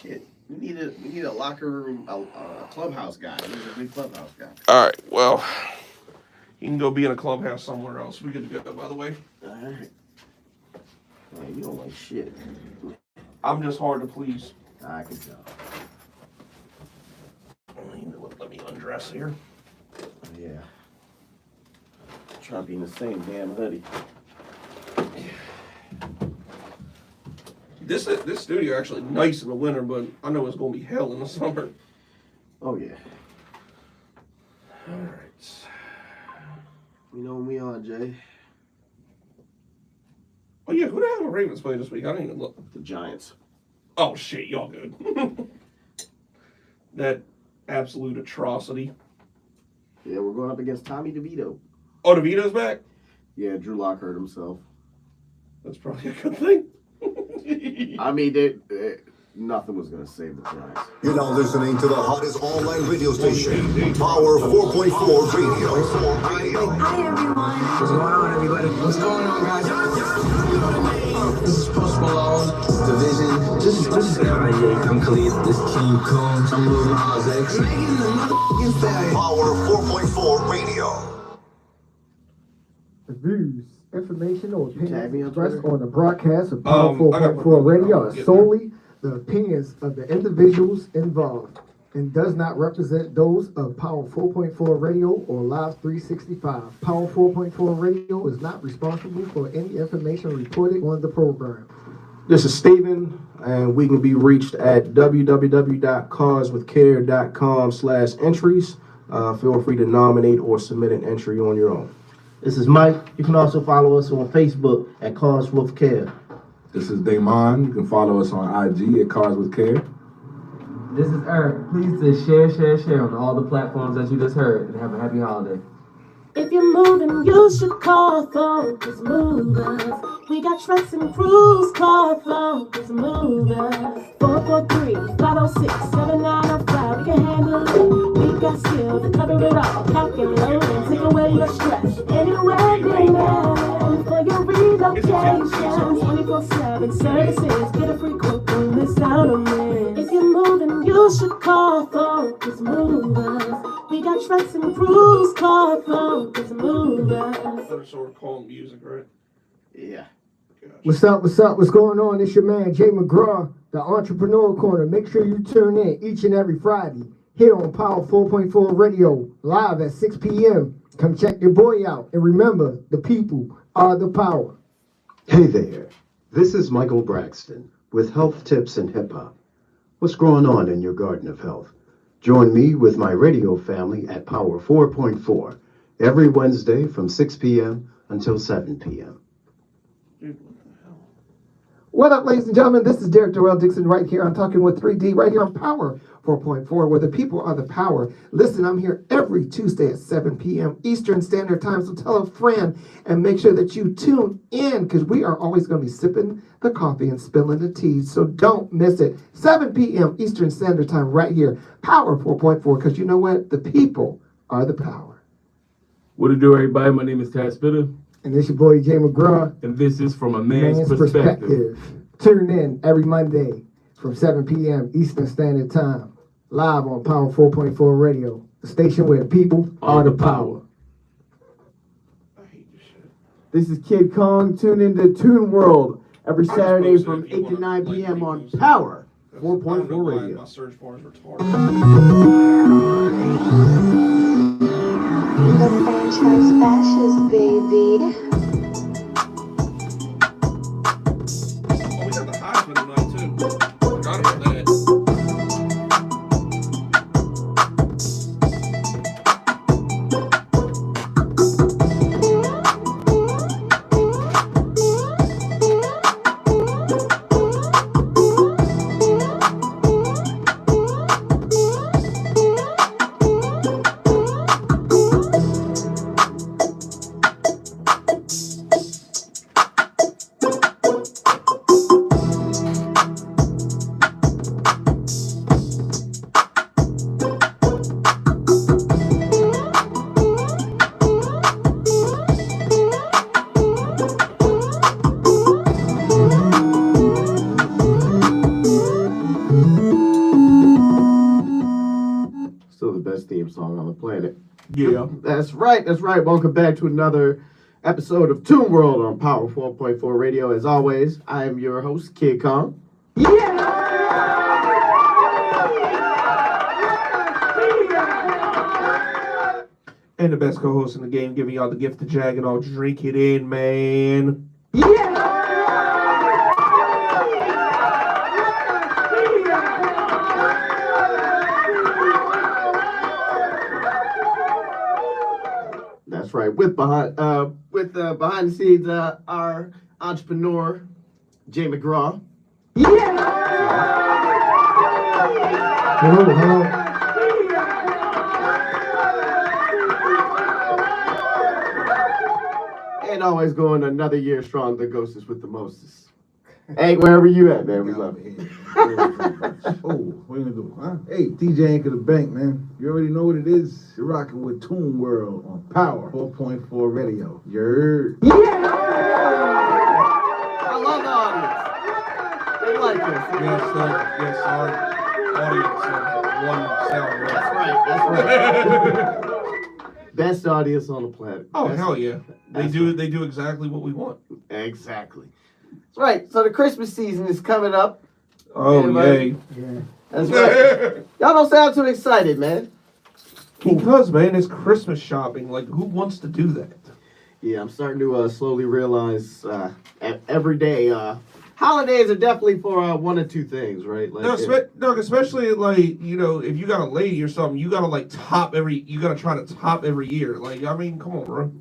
shit. We need a locker room, a clubhouse guy. We need a big clubhouse guy. All right, well, you can go be in a clubhouse somewhere else. We good to go, by the way. All right. Man, you don't like shit. I'm just hard to please. I can tell. Let me undress here. Yeah. Trying to be in the same damn hoodie. This studio actually nice in the winter, but I know it's gonna be hell in the summer. Oh yeah. All right. You know when we on, Jay? Oh yeah, who the hell are the Ravens playing this week? I didn't even look. The Giants. Oh shit, y'all good. That absolute atrocity. Yeah, we're going up against Tommy DeVito. Oh, DeVito's back? Yeah, Drew Lock hurt himself. That's probably a good thing. I mean, nothing was going to save the Giants. You're now listening to the hottest online radio station, Power 4.4 Radio. Hi, everyone. What's going on, everybody? What's going on, guys? This is Post Malone, Division. This is Kanye. I'm Khalid. This is King Combs. I'm Lil Nas X. Megan the motherfucking Stallion. Power 4.4 Radio. The views, information, or Tag me opinions on expressed Twitter? on the broadcast of Power I got 4.4 Radio one. are solely the opinions of the individuals involved and does not represent those of Power 4.4 Radio or Live 365. Power 4.4 Radio is not responsible for any information reported on the program. This is Steven, and we can be reached at www.causewithcare.com/entries. Feel free to nominate or submit an entry on your own. This is Mike. You can also follow us on Facebook at Cause with Care. This is Damon. You can follow us on IG at Cars with Care. This is Eric. Please to share on all the platforms that you just heard, and have a happy holiday. If you're moving, you should call Focus Movers. We got trucks and crews, call Focus Movers. 443-506-7905. We can handle it. We got skills to cover it all. Pack and load and take away your stress. Anywhere, demand for your relocation. 24/7 services. Get a free quote, don't miss out on it. If you're moving, you should call Focus Movers. We got trucks and crews, call Focus Movers. Better sort of calm music, right? Yeah. What's up? What's going on? It's your man, Jay McGraw, the Entrepreneur Corner. Make sure you tune in each and every Friday here on Power 4.4 Radio, live at 6 p.m. Come check your boy out. And remember, the people are the power. Hey there, this is Michael Braxton with Health Tips and Hip Hop. What's going on in your garden of health? Join me with my radio family at Power 4.4 every Wednesday from 6 p.m. until 7 p.m. What up, ladies and gentlemen? This is Derek Darrell Dixon right here. I'm talking with 3D right here on Power 4.4, where the people are the power. Listen, I'm here every Tuesday at 7 p.m. Eastern Standard Time, so tell a friend and make sure that you tune in because we are always going to be sipping the coffee and spilling the tea, so don't miss it. 7 p.m. Eastern Standard Time right here, Power 4.4, because you know what? The people are the power. What to do, everybody? My name is Tad Spitter. And it's your boy, Jay McGraw. And this is From a Man's Perspective. Tune in every Monday from 7 p.m. Eastern Standard Time, live on Power 4.4 Radio, the station where the people are the power. I hate this shit. This is Kid Kong. Tune into Toon World every Saturday from 8 to 9 p.m. on Power 4.4 Radio. My search bar is retarded. The franchise bashes, baby. Oh, we got the Heisman tonight, too. Forgot about that. best theme song on the planet. Yeah. That's right. Welcome back to another episode of Toon World on Power 4.4 Radio. As always, I am your host, Kid Kong. And the best co-host in the game, giving y'all the gift of Jag, and I'll drink it in, man. That's right. With behind the scenes, our entrepreneur, Jay McGraw. Hello. And always going another year strong, the ghostest with the mostest. Hey, wherever you at, man, we love it. Oh, what you gonna do, huh? Hey, TJ Anchor the Bank, man. You already know what it is. You're rocking with Toon World on Power 4.4 Radio. You heard? I love the audience. They like us. Yes, our audience of one sound. That's right. Best audience on the planet. Oh, hell yeah. They do exactly what we want. Exactly. That's right. So the Christmas season is coming up. Oh, yay. Yeah. That's right. Y'all don't sound too excited, man. Because, man, it's Christmas shopping. Like, who wants to do that? Yeah, I'm starting to slowly realize every day holidays are definitely for one or two things, right? Like, Especially like, you know, if you got a lady or something, you gotta like you gotta try to top every year. Like, I mean, come on, bro.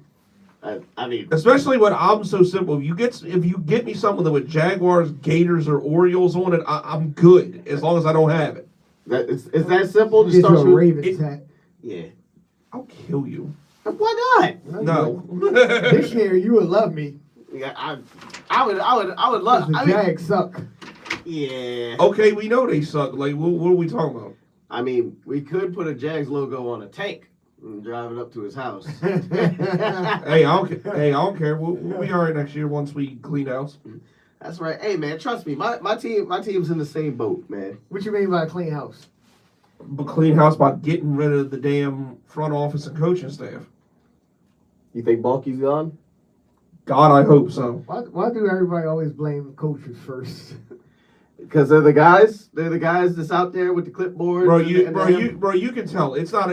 I mean, especially when I'm so simple. If you get me something with Jaguars, Gators, or Orioles on it, I'm good as long as I don't have it. It's that simple. Get you a Ravens hat. Yeah, I'll kill you. Why not? No. This year you would love me. Yeah, I would love. The Jags suck. Yeah. Okay, we know they suck. Like, what are we talking about? I mean, we could put a Jags logo on a tank and drive it up to his house. Hey, I don't care. We'll be all right next year once we clean house. That's right. Hey, man, trust me. My team's in the same boat, man. What you mean by clean house? But clean house by getting rid of the damn front office and coaching staff. You think Balky's gone? God, I hope so. Why do everybody always blame coaches first? Because they're the guys. They're the guys that's out there with the clipboard. Bro, you can tell it's not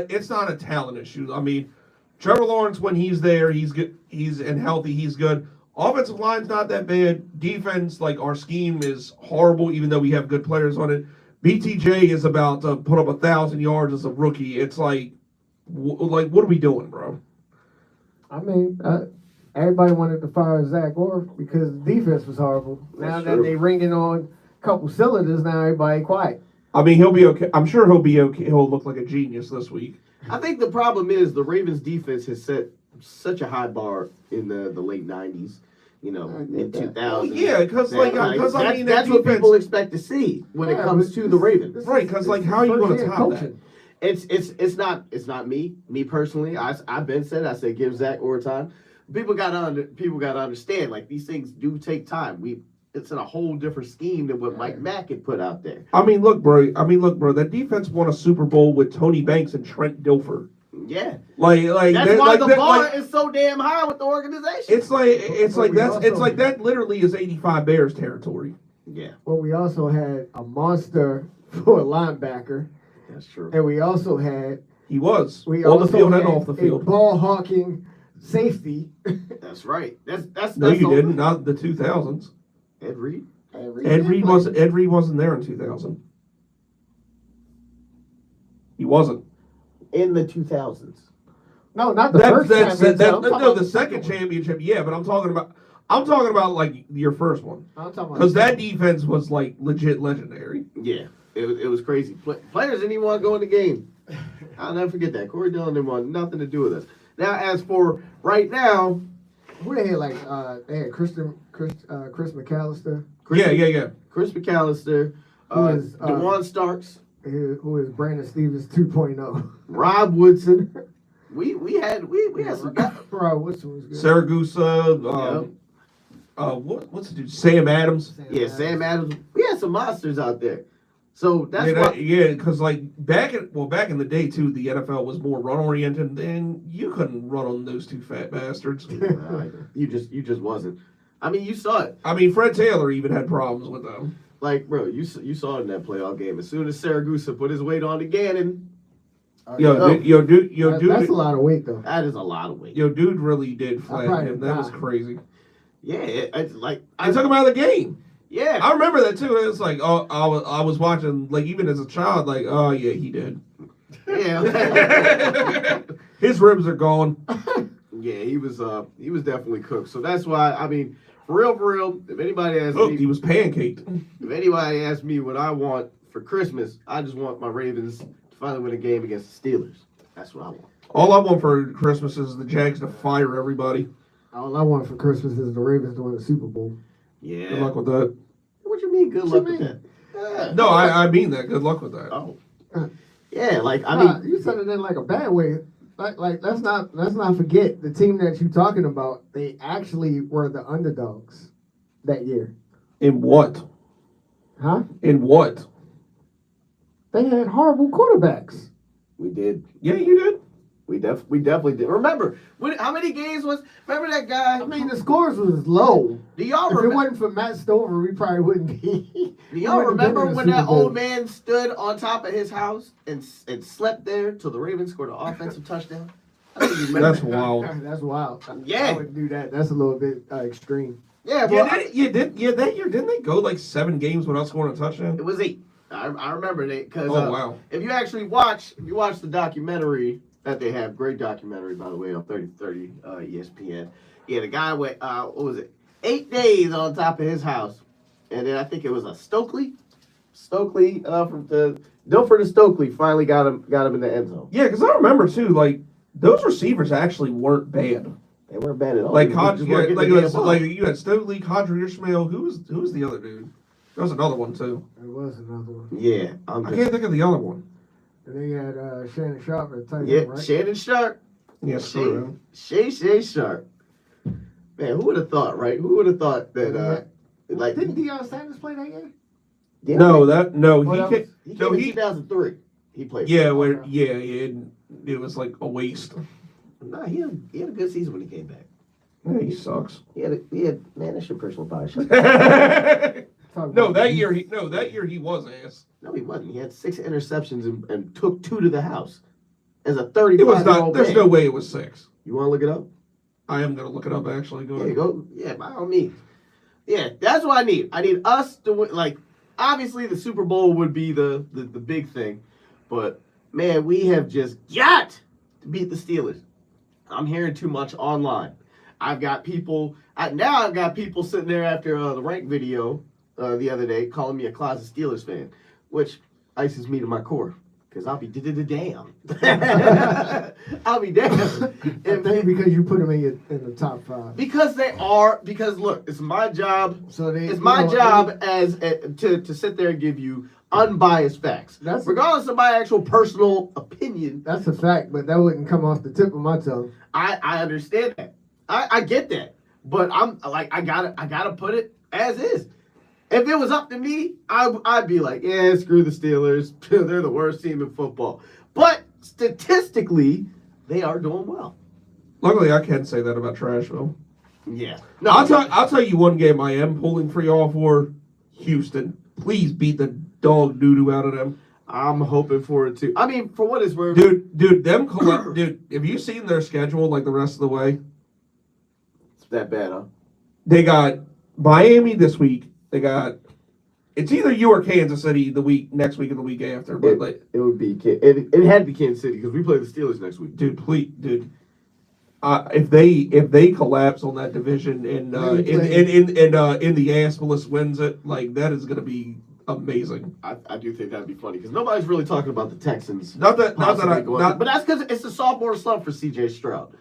a talent issue. I mean, Trevor Lawrence, when he's there, he's good. He's and healthy. He's good. Offensive line's not that bad. Defense, like our scheme, is horrible. Even though we have good players on it. BTJ is about to put up 1,000 yards as a rookie. It's like what are we doing, bro? I mean, everybody wanted to fire Zach Orr because the defense was horrible. Now that they ringing on a couple cylinders, now everybody quiet. I mean, he'll be okay. I'm sure he'll be okay. He'll look like a genius this week. I think the problem is the Ravens defense has set such a high bar in the late 90s. You know, in 2000. Yeah, because I mean, that's what people expect to see when it comes to the Ravens. Right? Because like, how are you going to top that? It's not me personally. I've been said. I said give Zach Orr time. People gotta understand. Like, these things do take time. It's in a whole different scheme than what Mike Mack had put out there. I mean, look, bro. That defense won a Super Bowl with Tony Banks and Trent Dilfer. Yeah, like that's why the bar is so damn high with the organization. It's like that literally is 85 Bears territory. Yeah. Well, we also had a monster for a linebacker. That's true. And we also had on the field and off the field, a ball hawking safety. That's right. That's no, you didn't. Not the 2000s. Ed Reed. Ed Reed wasn't there in 2000. He wasn't. In the 2000s. No, not the first championship. No, the second championship, yeah, but I'm talking about like your first one. Because that defense was like legit legendary. Yeah, it was crazy. Players didn't even want to go in the game. I'll never forget that. Corey Dillon didn't want nothing to do with us. Now, as for right now, who they had? Like they had Chris McAllister. Yeah. Chris McAllister. DeJuan Starks. Who is Brandon Stevens 2.0? Rob Woodson. We had some guys. Rob Woodson was good. Saragusa. What's the dude? Sam Adams. Sam Adams. We had some monsters out there. So that's because like back in the day too, the NFL was more run oriented, and you couldn't run on those two fat bastards. you just wasn't. I mean, you saw it. I mean, Fred Taylor even had problems with them. Like, bro, you saw it in that playoff game. As soon as Saragusa put his weight on to Gannon, dude, that's a lot of weight though. that is a lot of weight. Dude really did flatten him. That was crazy. Yeah, it's like I took him out of the game. Yeah, I remember that too. It was like, oh, I was watching, like, even as a child, like, oh yeah, he did. Yeah, his ribs are gone. Yeah, he was definitely cooked. So that's why, I mean, for real, if anybody asks me, he was pancaked. If anybody asks me what I want for Christmas, I just want my Ravens to finally win a game against the Steelers. That's what I want. All I want for Christmas is the Jags to fire everybody. All I want for Christmas is the Ravens to win the Super Bowl. Yeah. Good luck with that. What you mean, good luck with that? Yeah. No, I mean that. Good luck with that. Oh. Yeah, like, I mean. You said it in like a bad way. Like let's not forget the team that you're talking about. They actually were the underdogs that year. In what? Huh? In what? They had horrible quarterbacks. We did. Yeah, you did. We definitely did. Remember, how many games was? Remember that guy? I mean, the scores was low. Do y'all if remember? It wasn't for Matt Stover, we probably wouldn't be. Do y'all remember when that old man stood on top of his house and slept there till the Ravens scored an offensive touchdown? I don't even remember. That's wild. That's wild. Yeah, I wouldn't do that. That's a little bit extreme. Yeah, but that year didn't they go like 7 games without scoring a touchdown? It was 8. I remember that because wow. If you actually watch the documentary that they have, great documentary by the way on 30 ESPN. Yeah, the guy went what was it? 8 days on top of his house, and then I think it was a Stokely from the Dilford and Stokely finally got him in the end zone. Yeah, because I remember too, like those receivers actually weren't bad. They weren't bad at all. Like you had Stokely, Condry Ishmael. Who was the other dude? There was another one too. There was another one. Yeah, I can't think of the other one. And they had Shannon Sharp at the time, yeah, right? Shannon Sharp. Yeah, Shay Sharp. Man, who would have thought, right? Who would have thought that? Like, didn't Deion Sanders play that game? Yeah, he came in 2003. He played. Yeah, it was like a waste. Nah, he had a good season when he came back. Yeah, he sucks. He had man, that's your personal bias. That year he was ass. No, he wasn't. He had 6 interceptions and took 2 to the house. As a 35-year-old It was not. There's man. no way it was 6. You want to look it up? I am gonna look it up actually. Go ahead. Go. Yeah, by all means. Yeah, that's what I need. I need us to win. Like, obviously, the Super Bowl would be the big thing, but man, we have just got to beat the Steelers. I'm hearing too much online. I've got people sitting there after the rank video the other day calling me a closet Steelers fan, which ices me to my core because I'll be damn. I'll be damn. Because you put them in the top 5. Because they are. Because look, it's my job. It's my job to sit there and give you unbiased facts, regardless of my actual personal opinion. That's a fact, but that wouldn't come off the tip of my tongue. I understand that. I get that, but I'm like I gotta put it as is. If it was up to me, I'd be like, yeah, screw the Steelers. They're the worst team in football. But statistically, they are doing well. Luckily, I can't say that about Trashville. Yeah. No, I'll tell you one game I am pulling for y'all for. Houston. Please beat the dog doo-doo out of them. I'm hoping for it too. I mean, for what it's worth. Dude, have you seen their schedule like the rest of the way? It's that bad, huh? They got Miami this week. They got, it's either you or Kansas City next week or the week after. But it would be, it had to be Kansas City because we play the Steelers next week. Dude, please, if they collapse on that division and the Asperlus wins it, like that is gonna be amazing. I do think that'd be funny because nobody's really talking about the Texans. But that's because it's a sophomore slump for C.J. Stroud.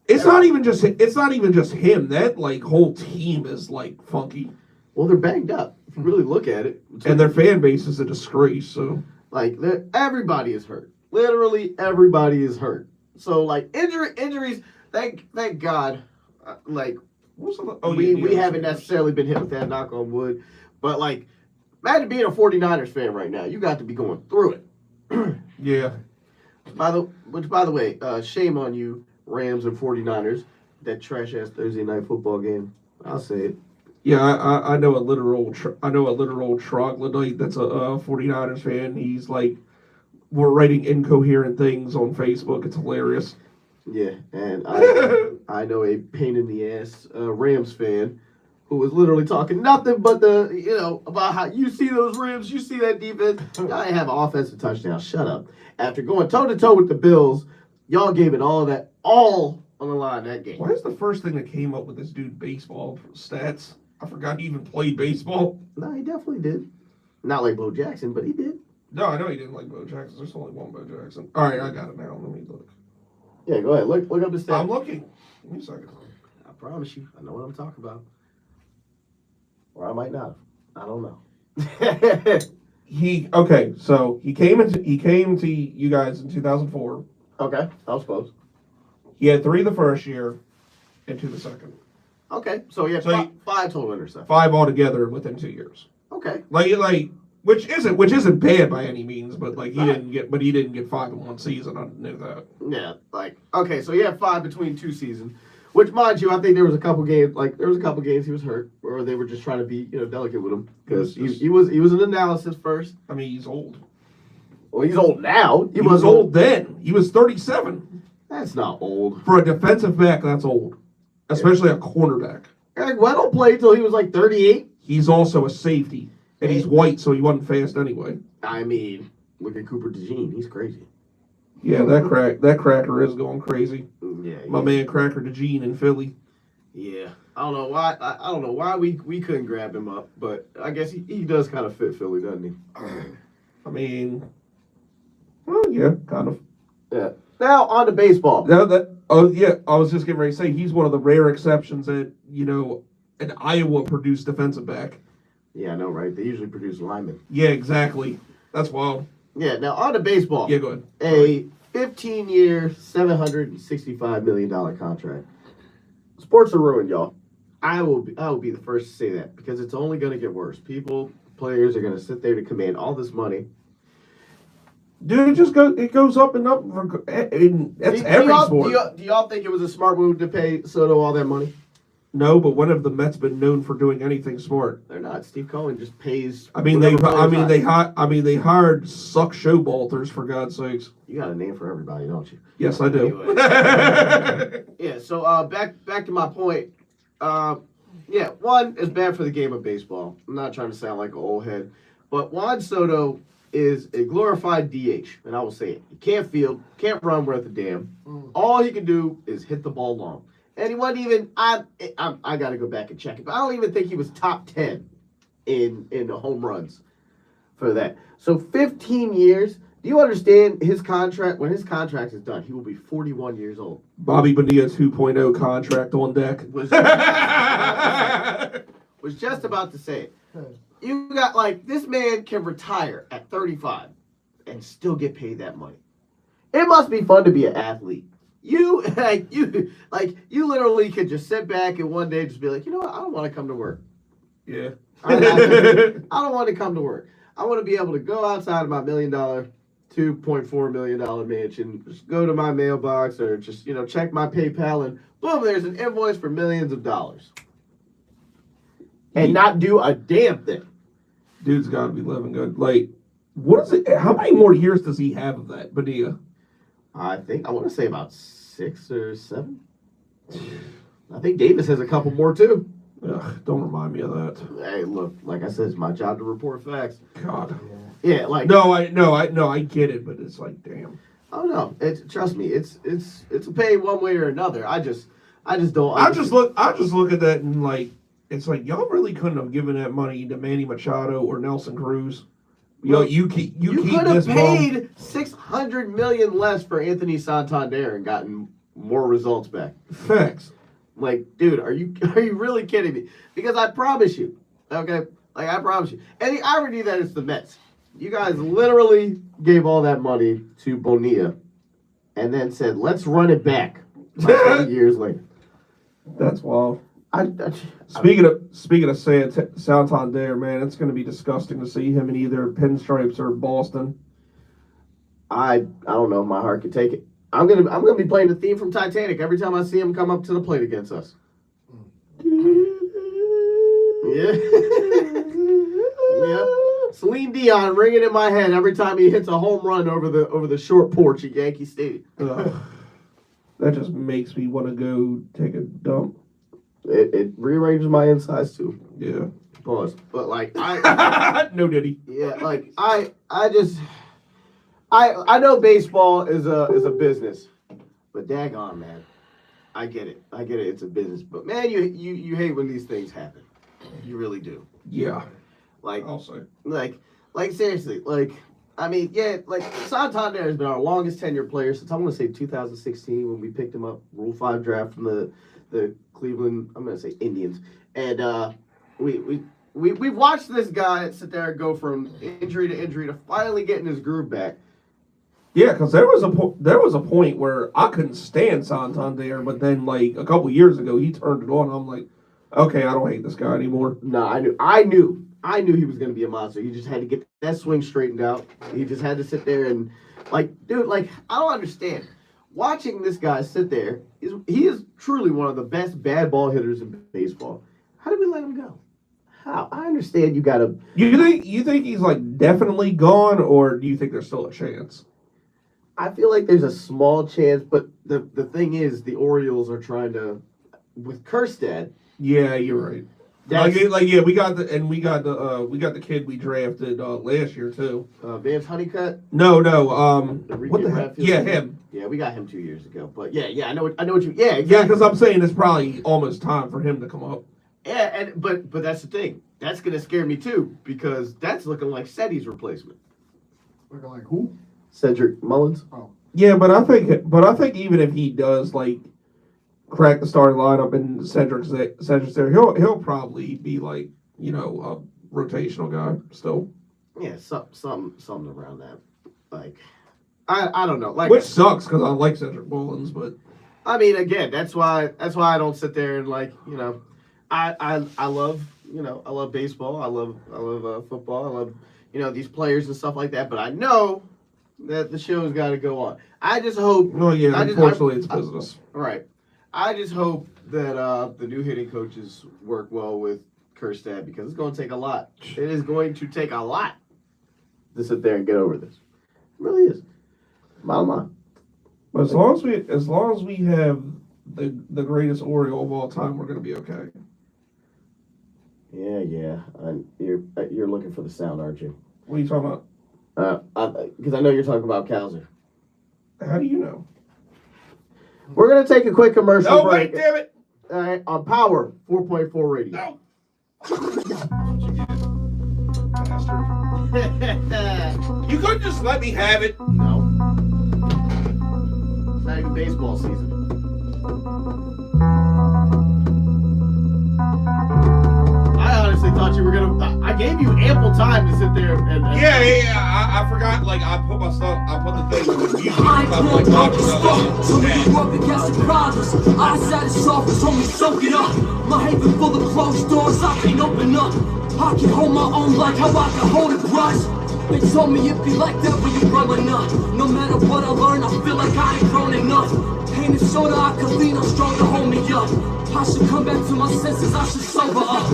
It's not even just him. That like whole team is like funky. Well, they're banged up. If you really look at it, and their fan base is a disgrace. So like everybody is hurt. Literally everybody is hurt. So like injuries. Thank God. We haven't necessarily been hit with that, knock on wood. But like, Imagine being a 49ers fan right now. You got to be going through it. Yeah. By the way, shame on you, Rams and 49ers. That trash ass Thursday night football game. I'll say it. Yeah, I know a literal troglodyte that's a 49ers fan. He's like, we're writing incoherent things on Facebook. It's hilarious. Yeah, and I know a pain in the ass Rams fan who was literally talking nothing but about how you see those Rams, you see that defense. I have an offensive touchdown. Shut up. After going toe to toe with the Bills, y'all gave it all on the line that game. Why is the first thing that came up with this dude baseball stats? I forgot he even played baseball. No, he definitely did. Not like Bo Jackson, but he did. No, I know he didn't like Bo Jackson. There's only one Bo Jackson. All right, I got it now. Let me look. Yeah, go ahead. Look up the stats. I'm looking. Give me a second. I promise you, I know what I'm talking about. Or I might not. I don't know. So he came to you guys in 2004. Okay, I was close. He had 3 the first year and 2 the second. Okay, so he had five total interceptions. 5 altogether within 2 years. Okay. Like which isn't bad by any means, but like he didn't get 5 in one season. I knew that. Yeah, okay, so he had 5 between 2 seasons. Which, mind you, I think there was a couple games he was hurt, or they were just trying to be, delicate with him because he was an analysis first. I mean, he's old. Well, he's old now. He was old then. He was 37. That's not old for a defensive back. That's old, especially a cornerback. Eric Weddle played till he was like 38. He's also a safety, and he's white, so he wasn't fast anyway. I mean, look at Cooper DeJean. He's crazy. Yeah, that cracker is going crazy. Yeah, my man Cracker DeJean in Philly. Yeah, I don't know why. I don't know why we couldn't grab him up, but I guess he does kind of fit Philly, doesn't he? I mean, well, yeah, kind of. Yeah. Now on to baseball. I was just getting ready to say he's one of the rare exceptions that an Iowa produced defensive back. Yeah, I know, right? They usually produce linemen. Yeah, exactly. That's wild. Yeah. Now on to baseball. Yeah, go ahead. A 15-year, $765 million contract. Sports are ruined, y'all. I will be the first to say that because it's only going to get worse. Players are going to sit there to command all this money. Dude, it goes up and up. That's every sport. Do y'all think it was a smart move to pay Soto all that money? No, but when have the Mets been known for doing anything smart? They're not. Steve Cohen just pays. They hired suck showbalters for God's sakes. You got a name for everybody, don't you? Yes, I do. Anyway. Yeah. So back to my point. One is bad for the game of baseball. I'm not trying to sound like an old head, but Juan Soto is a glorified DH, and I will say it. He can't field, can't run worth a damn. All he can do is hit the ball long. And he wasn't even. I got to go back and check it, but I don't even think he was top 10 in the home runs for that. So 15 years. Do you understand his contract? When his contract is done, he will be 41 years old. Bobby Bonilla 2.0 contract on deck. Was just about to say it. You got this man can retire at 35 and still get paid that money. It must be fun to be an athlete. You literally could just sit back and one day just be like, you know what? I don't want to come to work. Yeah. I don't want to come to work. I want to be able to go outside of my $1 million, $2.4 million mansion, just go to my mailbox or just, check my PayPal and boom, there's an invoice for millions of dollars. And not do a damn thing. Dude's got to be living good. What is it? How many more years does he have of that, Bonilla? I want to say about 6 or 7. I think Davis has a couple more too. Ugh, don't remind me of that. Hey, look, like I said, it's my job to report facts. God. Yeah, I get it, but it's like, damn. Oh no, trust me, it's a pain one way or another. I just don't. I just look at that and it's like y'all really couldn't have given that money to Manny Machado or Nelson Cruz. You could have paid $600 million less for Anthony Santander and gotten more results back. Facts. Dude, are you really kidding me? Because I promise you, okay, I promise you. And the irony that it's the Mets. You guys literally gave all that money to Bonilla, and then said, "Let's run it back." 20 years later. That's wild. Speaking of Santander, man, it's going to be disgusting to see him in either Pinstripes or Boston. I don't know if my heart could take it. I'm gonna be playing the theme from Titanic every time I see him come up to the plate against us. Yeah. Yep. Celine Dion ringing in my head every time he hits a home run over the short porch at Yankee Stadium. That just makes me want to go take a dump. It rearranges my insides too. Yeah. Pause. But like I no diddy. Yeah, like I know baseball is a business, but daggone man, I get it. It's a business, but man, you hate when these things happen. You really do. Yeah. Like I'll say. Like seriously. Like I mean, yeah. Like Santander has been our longest tenured player since I want to say 2016 when we picked him up Rule 5 draft from the Cleveland. I'm gonna say Indians, and we've watched this guy sit there and go from injury to injury to finally getting his groove back. Yeah, because there was a point where I couldn't stand Santander, but then like a couple years ago he turned it on. I'm like, okay, I don't hate this guy anymore. No, I knew he was gonna be a monster. He just had to get that swing straightened out. He just had to sit there and like, dude, like I don't understand. Watching this guy sit there, he is truly one of the best bad ball hitters in baseball. How did we let him go? How? I understand you gotta. You think he's like definitely gone, or do you think there's still a chance? I feel like there's a small chance, but the thing is, the Orioles are trying to with Kjerstad. Yeah, you're right. We got the kid we drafted last year too. Vance Honeycutt. No. What the heck? Yeah, him. Yeah, we got him 2 years ago. But yeah, I know what you. Yeah, exactly. Yeah, because I'm saying it's probably almost time for him to come up. Yeah, but that's the thing. That's gonna scare me too because that's looking like Seti's replacement. Looking like who? Cedric Mullins. Oh. Yeah, but I think even if he does like crack the starting lineup and Cedric's there, he'll probably be like a rotational guy still. Yeah, something around that. Like I don't know. Like which sucks because I like Cedric Mullins, but I mean again that's why I don't sit there and like I love I love baseball. I love football. I love these players and stuff like that. But I know that the show's got to go on. I just hope. Well, yeah. Unfortunately, it's business. Right. I just hope that the new hitting coaches work well with Kjerstad because it's going to take a lot. It is going to take a lot to sit there and get over this. It really is. Mama. But as long as we have the greatest Oriole of all time, we're going to be okay. Yeah. You're looking for the sound, aren't you? What are you talking about? Because I know you're talking about Kowser. How do you know? We're going to take a quick commercial break. Wait, damn it. All right, on Power 4.4 Radio. No. You couldn't just let me have it. No. It's not even baseball season. I honestly thought you were going to... I gave you ample time to sit there and Yeah. I forgot. Like I put the thing with you. I'm like talking about so when you up against the problems, I sat as soft as homie, soak it up. My haven full of closed doors, I can't open up. I can hold my own like how I can hold a grudge. They told me it'd be like that when you're growing up. No matter what I learn, I feel like I ain't grown enough. Pain and soda, I could lean on strong to hold me up. I should come back to my senses, I should sober up.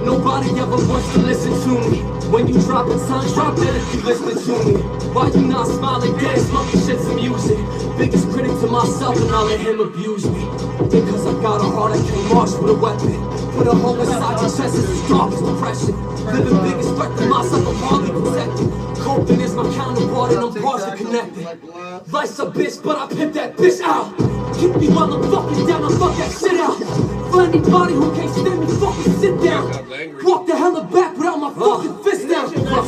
Nobody ever wants to listen to me. When you drop a ton, drop that if you listen to me. Why you not smiling, dance, monkey shit's music. Biggest critic to myself and I let him abuse me. Because I got a heart, I can't march with a weapon. Put a hole inside your chest, it's as dark as depression. Living biggest threat to myself, I'm hardly protected. Coping is my counterpart and I'm partially connected. Life's a bitch, but I pimp that bitch out. Keep me while I'm fucking down, I fuck that shit out. For anybody who can't stand me, fucking sit down. Walk the hell back without my fucking fist down. How I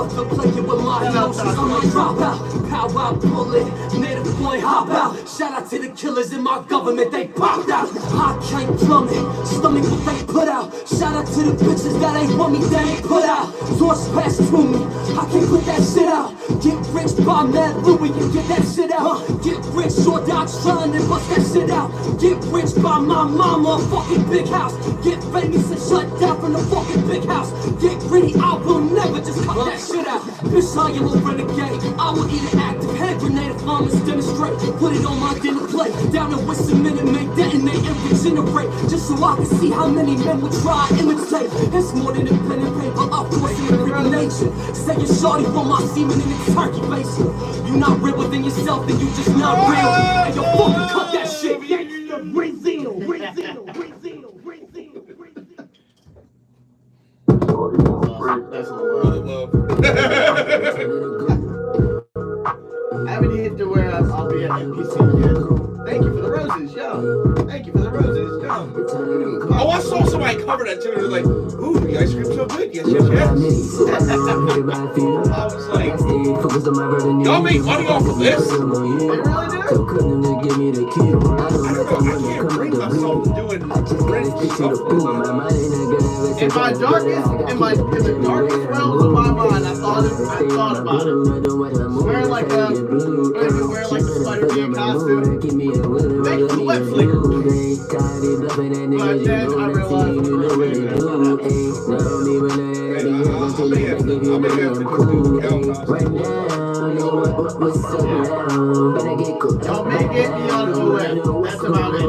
feel playing with my emotions, I'm a dropout. Pow out, pull it, native boy, hop out. Shout out out to the killers in my government, they popped out. I can't plummet, stomach what they put out. Shout out to the bitches that ain't want me, that ain't put out. Torch passed to me, I can't put that shit out. Get rich by Mad Louie and get that shit out. Get rich, short dog trying and bust that shit out. Get rich by my mama, fucking big house. Get famous and shut down from the fucking big house. Get greedy, I will never just cut that shit out. Bitch, I am a renegade. I will eat an active hand grenade if I'm demonstrate. Put it on my dinner plate. Down and with some minute, make detonate and regenerate. Just so I can see how many men would try and imitate. It's more than a pen and paper, of course, in every nation. Saying shorty for my semen in its turkey basin. You not real within yourself, then you just not real. And you fucking cut that shit. Gangsta Brazil, Brazil, Brazil, Brazil, Brazil. That's a love. I haven't hit to where I'll be at NPC yet. Thank you for the roses, yo. Thank you for the roses, yo. Oh, I saw somebody cover that too. They're like, ooh, the ice cream's so good. Yes, yes, yes. I was like, y'all make money off of this? They really do? I can't bring myself to doing rich stuff. In the darkest realms of my mind, I thought about it. Wearing like the Spider-Man costume, make the web flicker. But then I realized y'all may get me on the web. That's about it.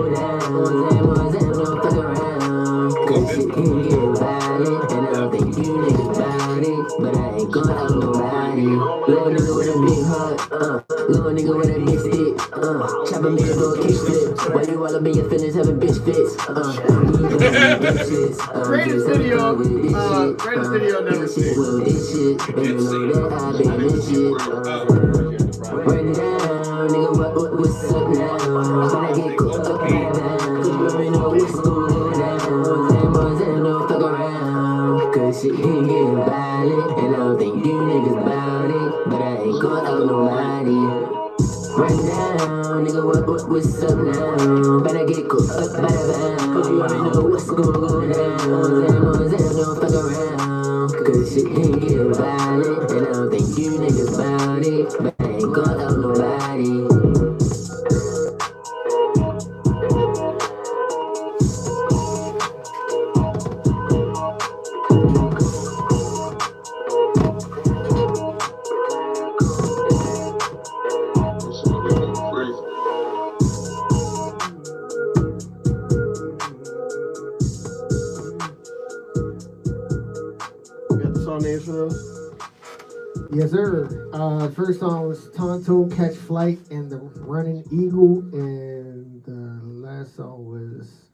But I ain't going out nobody. Little nigga with a big heart, little nigga with a big stick, chopper make a go kick flip. While you all up in your feelings having bitch fits, greatest video never seen. This shit, and you know that I been this shit. Run it down, nigga, what's up now? When I get caught up in that down, cause you know what's going down. Them boys ain't no fuck around, cause shit can get violent. And I don't think you niggas bout it, but I ain't going out nobody. Run down, nigga, what's up now? Better get caught up by the bound, cause you already know what's going down. Them boys ain't no fuck around, cause shit can get violent. And I don't think you niggas bout it, but I ain't going out nobody. Names for those? Yes, sir. First song was Tonto, Catch Flight, and the Running Eagle, and the last song was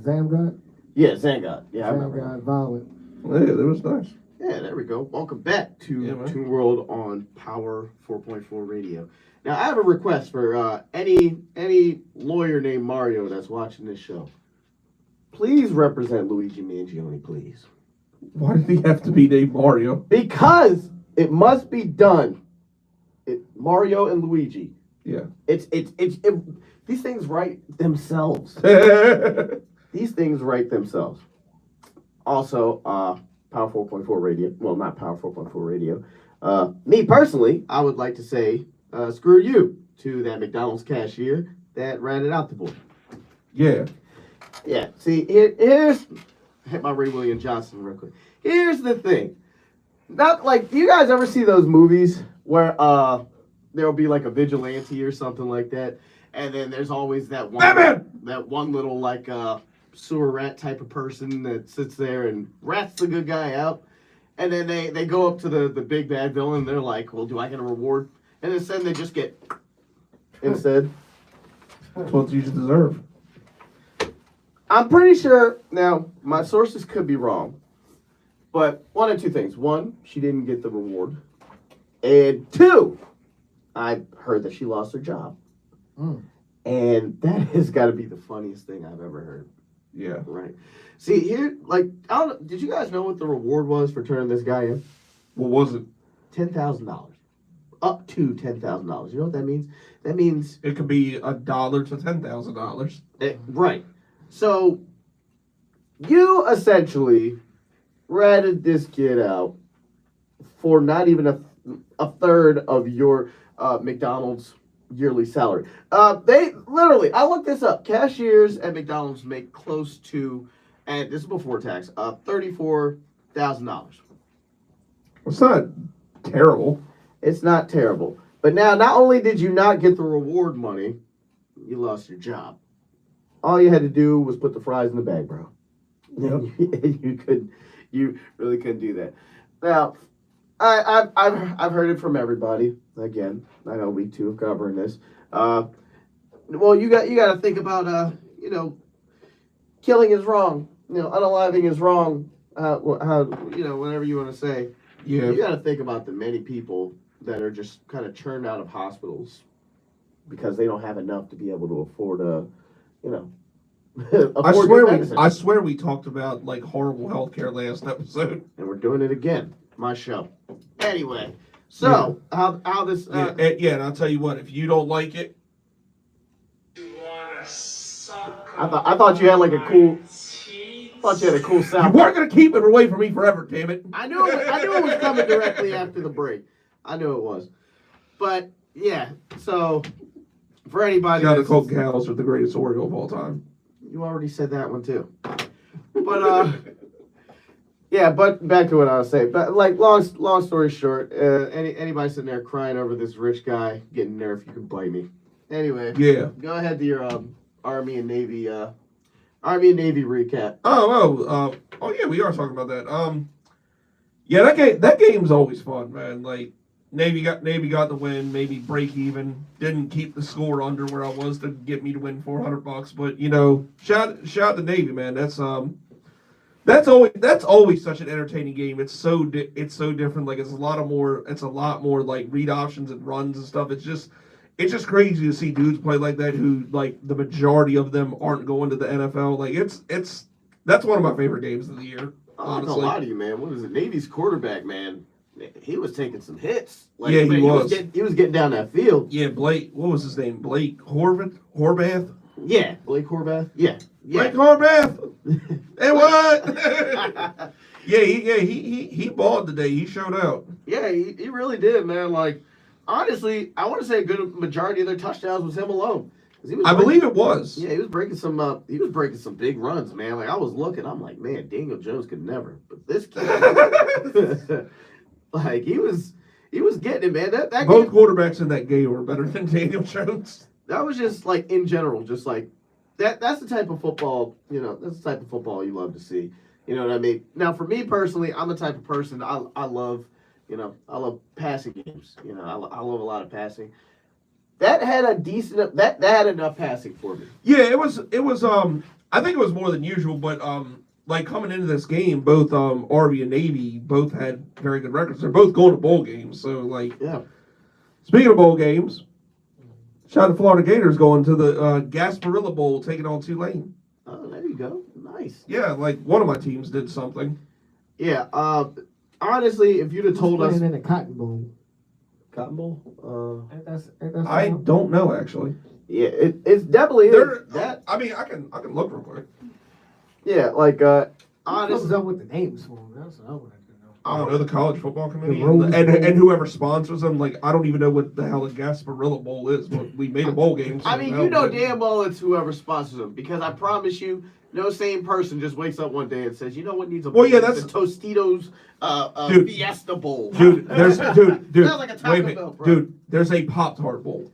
Zamgod? Yeah, Zamgod. Yeah, I remember. Zamgod Violent. Yeah, that was nice. Yeah, there we go. Welcome back to Toon World on Power 4.4 Radio. Now, I have a request for any lawyer named Mario that's watching this show. Please represent Luigi Mangione, please. Why did he have to be named Mario? Because it must be done. Mario and Luigi. Yeah. These things write themselves. These things write themselves. Also, Power 4.4 Radio. Well, not Power 4.4 Radio. Me personally, I would like to say, screw you to that McDonald's cashier that ratted out the boy. Yeah. Yeah, see, here's hit my Ray William Johnson real quick. Here's the thing. Not like, do you guys ever see those movies where there'll be like a vigilante or something like that, and then there's always that one little like sewer rat type of person that sits there and rats the good guy out, and then they go up to the big bad villain and they're like, well, do I get a reward? And instead they just get instead. That's what you deserve. I'm pretty sure, now, my sources could be wrong, but one of two things. One, she didn't get the reward. And two, I heard that she lost her job. And that has got to be the funniest thing I've ever heard. Yeah. Right. See, here, like, I don't know, did you guys know what the reward was for turning this guy in? What was it? $10,000. up to $10,000. You know what that means? That means it could be $1 to $10,000. Right. So you essentially ratted this kid out for not even a third of your McDonald's yearly salary. They literally, I looked this up. Cashiers at McDonald's make close to, and this is before tax, $34,000. It's not terrible. It's not terrible. But now, not only did you not get the reward money, you lost your job. All you had to do was put the fries in the bag, bro. Yep. You really couldn't do that. Now, I've heard it from everybody. Again, I know we too are covering this. Well, you got to think about killing is wrong. Unaliving is wrong. How whatever you want to say. Yeah. You got to think about the many people that are just kind of churned out of hospitals because they don't have enough to be able to afford I swear we talked about like horrible healthcare last episode, and we're doing it again. My show. Anyway, so how this? And I'll tell you what. If you don't like it, I thought you had like a cool. I thought you had a cool sound. You weren't gonna keep it away from me forever, damn it. I knew it was coming directly after the break. I knew it was. But yeah, so for anybody, Shout out to Coke Cows are the greatest Oreo of all time. You already said that one too. But yeah, but back to what I was saying. But like long story short, anybody sitting there crying over this rich guy getting nerfed, you can blame me. Anyway, yeah. Go ahead to your Army and Navy recap. Oh yeah, we are talking about that. Yeah, that game's always fun, man. Like Navy got the win, maybe break even. Didn't keep the score under where I was to get me to win $400, but shout out to Navy, man. That's always such an entertaining game. It's so different. Like it's a lot more like read options and runs and stuff. It's just crazy to see dudes play like that who like the majority of them aren't going to the NFL. Like that's one of my favorite games of the year. I'm not gonna lie to you, man. What is it? Navy's quarterback, man. He was taking some hits. Like, yeah, he was getting down that field. Yeah, Blake. What was his name? Blake Horvath. Yeah, Blake Horvath. Yeah. Blake Horvath. Hey, what? He balled today. He showed out. Yeah, he really did, man. Like, honestly, I want to say a good majority of their touchdowns was him alone. I believe it was. Yeah, he was breaking some big runs, man. Like I was looking, I'm like, man, Daniel Jones could never. But this kid, like he was getting it, man. That both quarterbacks in that game were better than Daniel Jones. That was just like in general, just like that's the type of football, that's the type of football you love to see. You know what I mean? Now, for me personally, I'm the type of person I love, I love passing games. I love a lot of passing. That had that had enough passing for me. Yeah, it was I think it was more than usual, but like coming into this game, both Army and Navy both had very good records. They're both going to bowl games, so like yeah. Speaking of bowl games, shout out to Florida Gators going to the Gasparilla Bowl, taking on Tulane. Oh, there you go. Nice. Yeah, like one of my teams did something. Yeah. Honestly, if you'd have told us in the Cotton Bowl. Cotton Bowl? I don't know actually. Yeah, it's definitely that. I mean, I can look real quick. Yeah, like honestly, up with the names for them. That's what I wanted to know. I don't know, the college football committee and whoever sponsors them. Like, I don't even know what the hell a Gasparilla Bowl is, but we made a bowl game. So I mean, damn well it's whoever sponsors them, because I promise you, no sane person just wakes up one day and says, you know what needs a bowl? Well, yeah, that's the Tostitos Fiesta Bowl. Dude, there's Sounds like a Taco wait a minute, Bell, bro. dude, there's a Pop-Tart Bowl.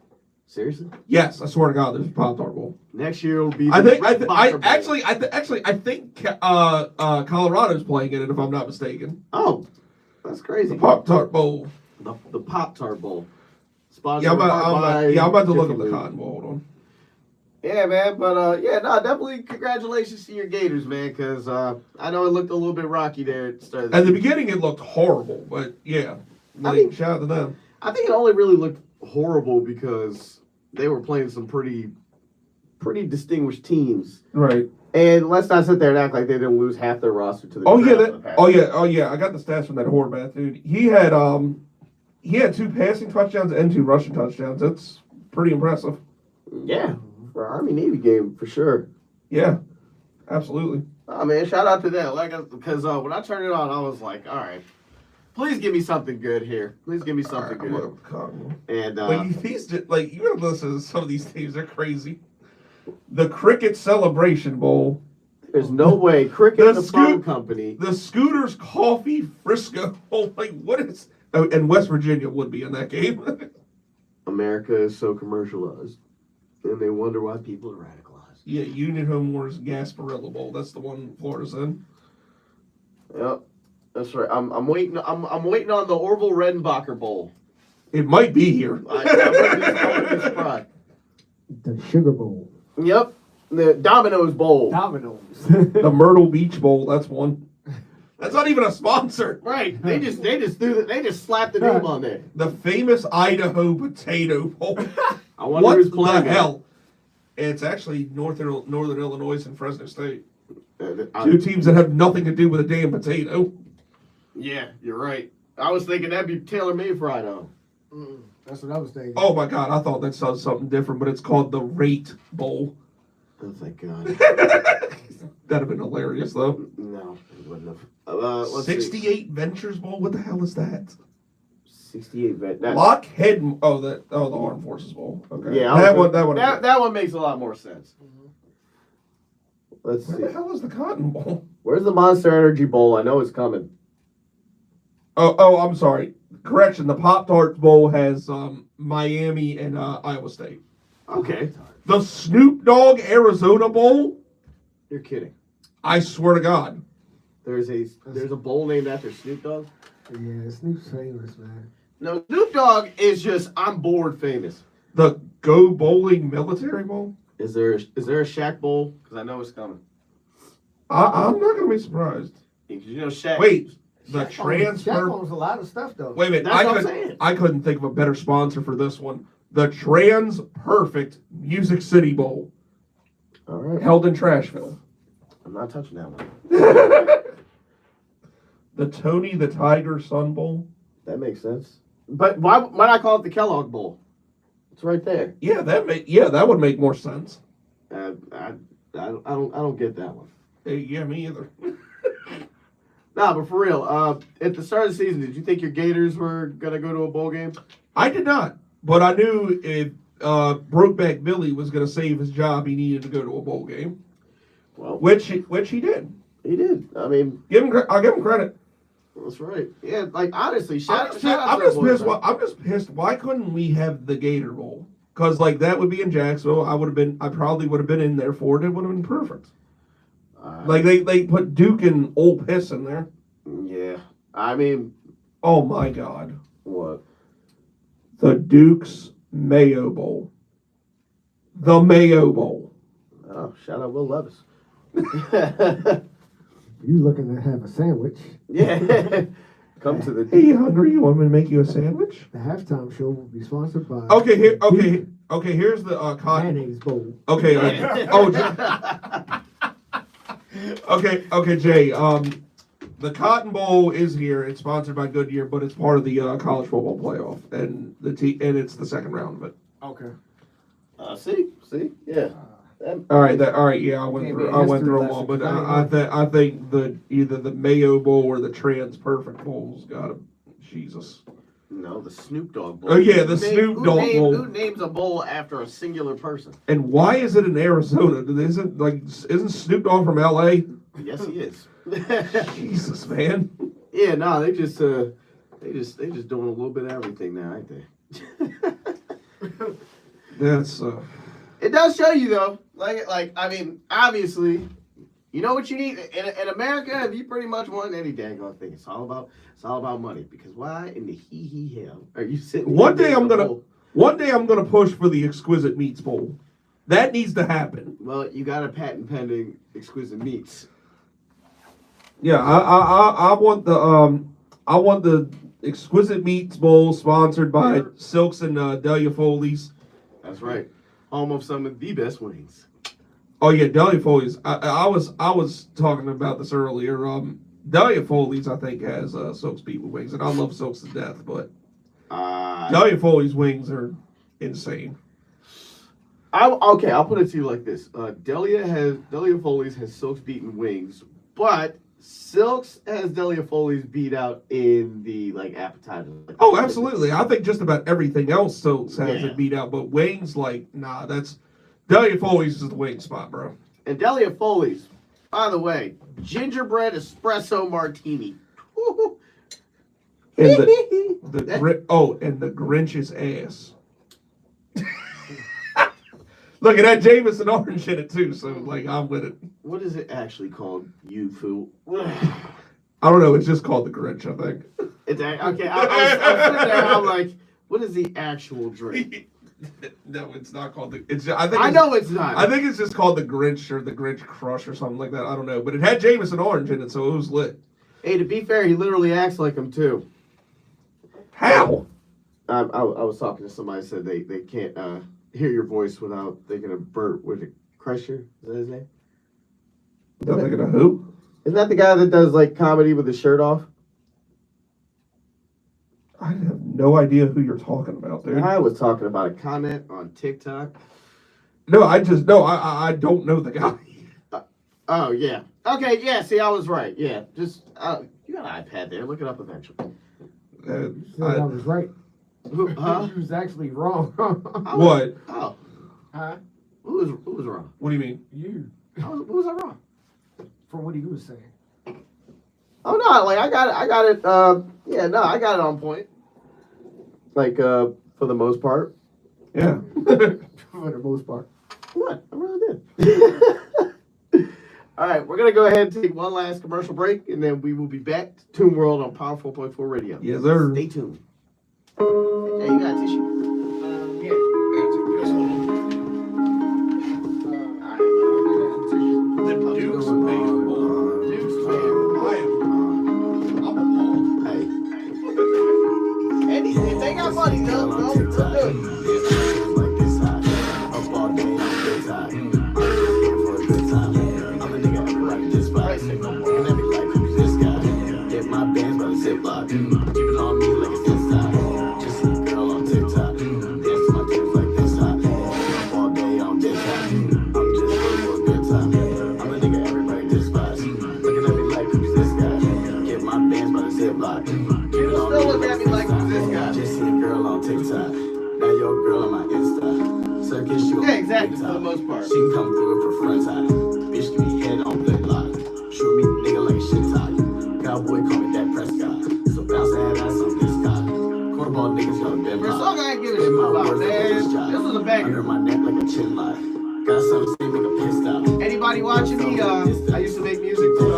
Seriously? Yes, I swear to God, there's a Pop-Tart Bowl. Next year it'll be. I think Colorado's playing in it, if I'm not mistaken. Oh, that's crazy. The Pop-Tart Bowl. The Pop-Tart Bowl. Yeah, I'm about to look up the Cotton Bowl. Hold on. Yeah, man, but definitely congratulations to your Gators, man, because I know it looked a little bit rocky there at the start of the At the beginning, it looked horrible, but yeah, shout out to them. I think it only really looked horrible because they were playing some pretty distinguished teams, right? And let's not sit there and act like they didn't lose half their roster to the. Oh yeah, I got the stats from that Horvath dude. He had he had 2 passing touchdowns and 2 rushing touchdowns. That's pretty impressive. Yeah, for Army Navy game for sure. Yeah, absolutely. Oh man, shout out to that. Because when I turned it on, I was like, all right, please give me something good here. Please give me something good. And like these, like you gotta listen to some of these teams. They're crazy. The Cricket Celebration Bowl. There's no way Cricket the phone company. The Scooters Coffee Frisco. Oh, like what is? Oh, and West Virginia would be in that game. America is so commercialized, and they wonder why people are radicalized. Yeah, Union Home Wars Gasparilla Bowl. That's the one Florida's in. Yep, that's right. I'm waiting. I'm waiting on the Orville Redenbacher Bowl. It might be here. I wouldn't be surprised. The Sugar Bowl. Yep, the Domino's Bowl. Domino's. The Myrtle Beach Bowl. That's one. That's not even a sponsor. Right. They just slapped the name on there. The famous Idaho Potato Bowl. I wonder what who's playing the hell? It's actually Northern Illinois and Fresno State. 2 teams that have nothing to do with a damn potato. Yeah, you're right. I was thinking that'd be tailor-made for Idaho. That's what I was thinking. Oh my God, I thought that said something different, but it's called the Rate Bowl. Oh, thank God. That'd have been hilarious, though. No, it wouldn't have. 68 Ventures Bowl? What the hell is that? 68 vet. Lockheed. The Armed Forces Bowl. Okay. Yeah, that one makes a lot more sense. Let's see. Where the hell is the Cotton Bowl? Where's the Monster Energy Bowl? I know it's coming. Oh, I'm sorry. Correction. The Pop Tarts Bowl has Miami and Iowa State. Okay. The Snoop Dogg Arizona Bowl? You're kidding. I swear to God. There's a bowl named after Snoop Dogg? Yeah, Snoop's famous, man. No, Snoop Dogg is just I'm bored famous. The Go Bowling Military Bowl? Is there a Shaq Bowl? Because I know it's coming. I'm not going to be surprised. You know Shaq. Wait. The Shaq transfer. owns a lot of stuff, though. Wait a minute. That's what I'm saying. I couldn't think of a better sponsor for this one. The Trans Perfect Music City Bowl. All right. Held in Trashville. I'm not touching that one. The Tony the Tiger Sun Bowl. That makes sense. But why not call it the Kellogg Bowl? It's right there. Yeah, that would make more sense. I don't get that one. Yeah, me either. Nah, but for real, at the start of the season, did you think your Gators were gonna go to a bowl game? I did not, but I knew if Brokeback Billy was going to save his job, he needed to go to a bowl game. Well, which he did. He did. I mean, I'll give him credit. That's right. Yeah, like honestly, I'm just pissed. Why couldn't we have the Gator Bowl? Because like that would be in Jacksonville. I probably would have been in there for it. It would have been perfect. Like they put Duke and Old Piss in there. Yeah, I mean, oh my God. What? The Duke's Mayo Bowl. The Mayo Bowl. Oh, shout out Will Levis. You looking to have a sandwich? Yeah. Come to the. Hey, you hungry? You want me to make you a sandwich? The halftime show will be sponsored by. Okay, here's the cotton mayonnaise bowl. Okay. Okay, Jay. The Cotton Bowl is here. It's sponsored by Goodyear, but it's part of the college football playoff, and it's the second round of it. Okay. See, yeah. All right, yeah, I went through them all, but I think either the Mayo Bowl or the Trans Perfect Bowl's got a Jesus. No, the Snoop Dogg Bowl. Oh yeah, the Snoop Dogg Bowl. Who names a bowl after a singular person? And why is it in Arizona? Isn't Snoop Dogg from L.A.? Yes, he is. Jesus, man. Yeah, no, they just doing a little bit of everything now, ain't they? That's It does show you though, I mean, obviously, you know what you need in America. If you pretty much want any daggone thing, it's all about money. Because why in the hell are you sitting? One day I'm gonna push for the Exquisite Meats Bowl. That needs to happen. Well, you got a patent pending Exquisite Meats. Yeah, I want the Exquisite Meats Bowl sponsored by Silks and Delia Foley's. That's right. Home of some of the best wings. Oh yeah, Delia Foley's. I was talking about this earlier. Delia Foley's I think has Silk's People Wings, and I love Silk's to death, but Delia Foley's wings are insane. I'll put it to you like this: Delia Foley's has Silk's beaten wings, but Silk's has Delia Foley's beat out in the like appetizer. Oh, absolutely. I think just about everything else Silk's has it beat out, but wings, like, nah, that's Delia Foley's is the wing spot, bro. And Delia Foley's, by the way, gingerbread espresso martini. And the Grinch's ass. Look at that Jameson orange in it too, so like I'm with it. What is it actually called? You fool. I don't know. It's just called the Grinch, I think. It's okay. I'm sitting there. I'm like, what is the actual drink? No, it's not called the. It's. I know it's not. I think it's just called the Grinch or the Grinch Crush or something like that. I don't know, but it had Jameson orange in it, so it was lit. Hey, to be fair, he literally acts like him too. How? I was talking to somebody that said they can't hear your voice without thinking of Bert. Was it Crusher? Is that his name? Without thinking of who? Isn't that the guy that does like comedy with his shirt off? I have no idea who you're talking about, dude. I was talking about a comment on TikTok. No, I don't know the guy. Oh yeah. Okay. Yeah. See, I was right. Yeah. Just you got an iPad there. Look it up eventually. I was right. Huh? You was actually wrong. What? Oh. Huh? Who was wrong? What do you mean? You. Who was I wrong? From what he was saying. Oh no! Like I got it. Yeah. No, I got it on point. Like for the most part. Yeah. For the most part. What? I really did. All right, we're gonna go ahead and take one last commercial break, and then we will be back to Toon World on Power 4.4 Radio. Yes, sir. Stay tuned. Hey, you got a tissue? If they got money, they'll do it. Yeah, exactly, for the most part. She can come through with her front side. Bitch, give me head on blood lock. Shoot me, nigga, like a shit top. Cowboy, call me that Prescott. So bounce that ass on this guy. Quarterball niggas gonna bend For a song I ain't give a shit about, man. This was a banger. Under my neck like a chin lock. Got something to say, nigga pissed out. Anybody watching me, I used to make music, so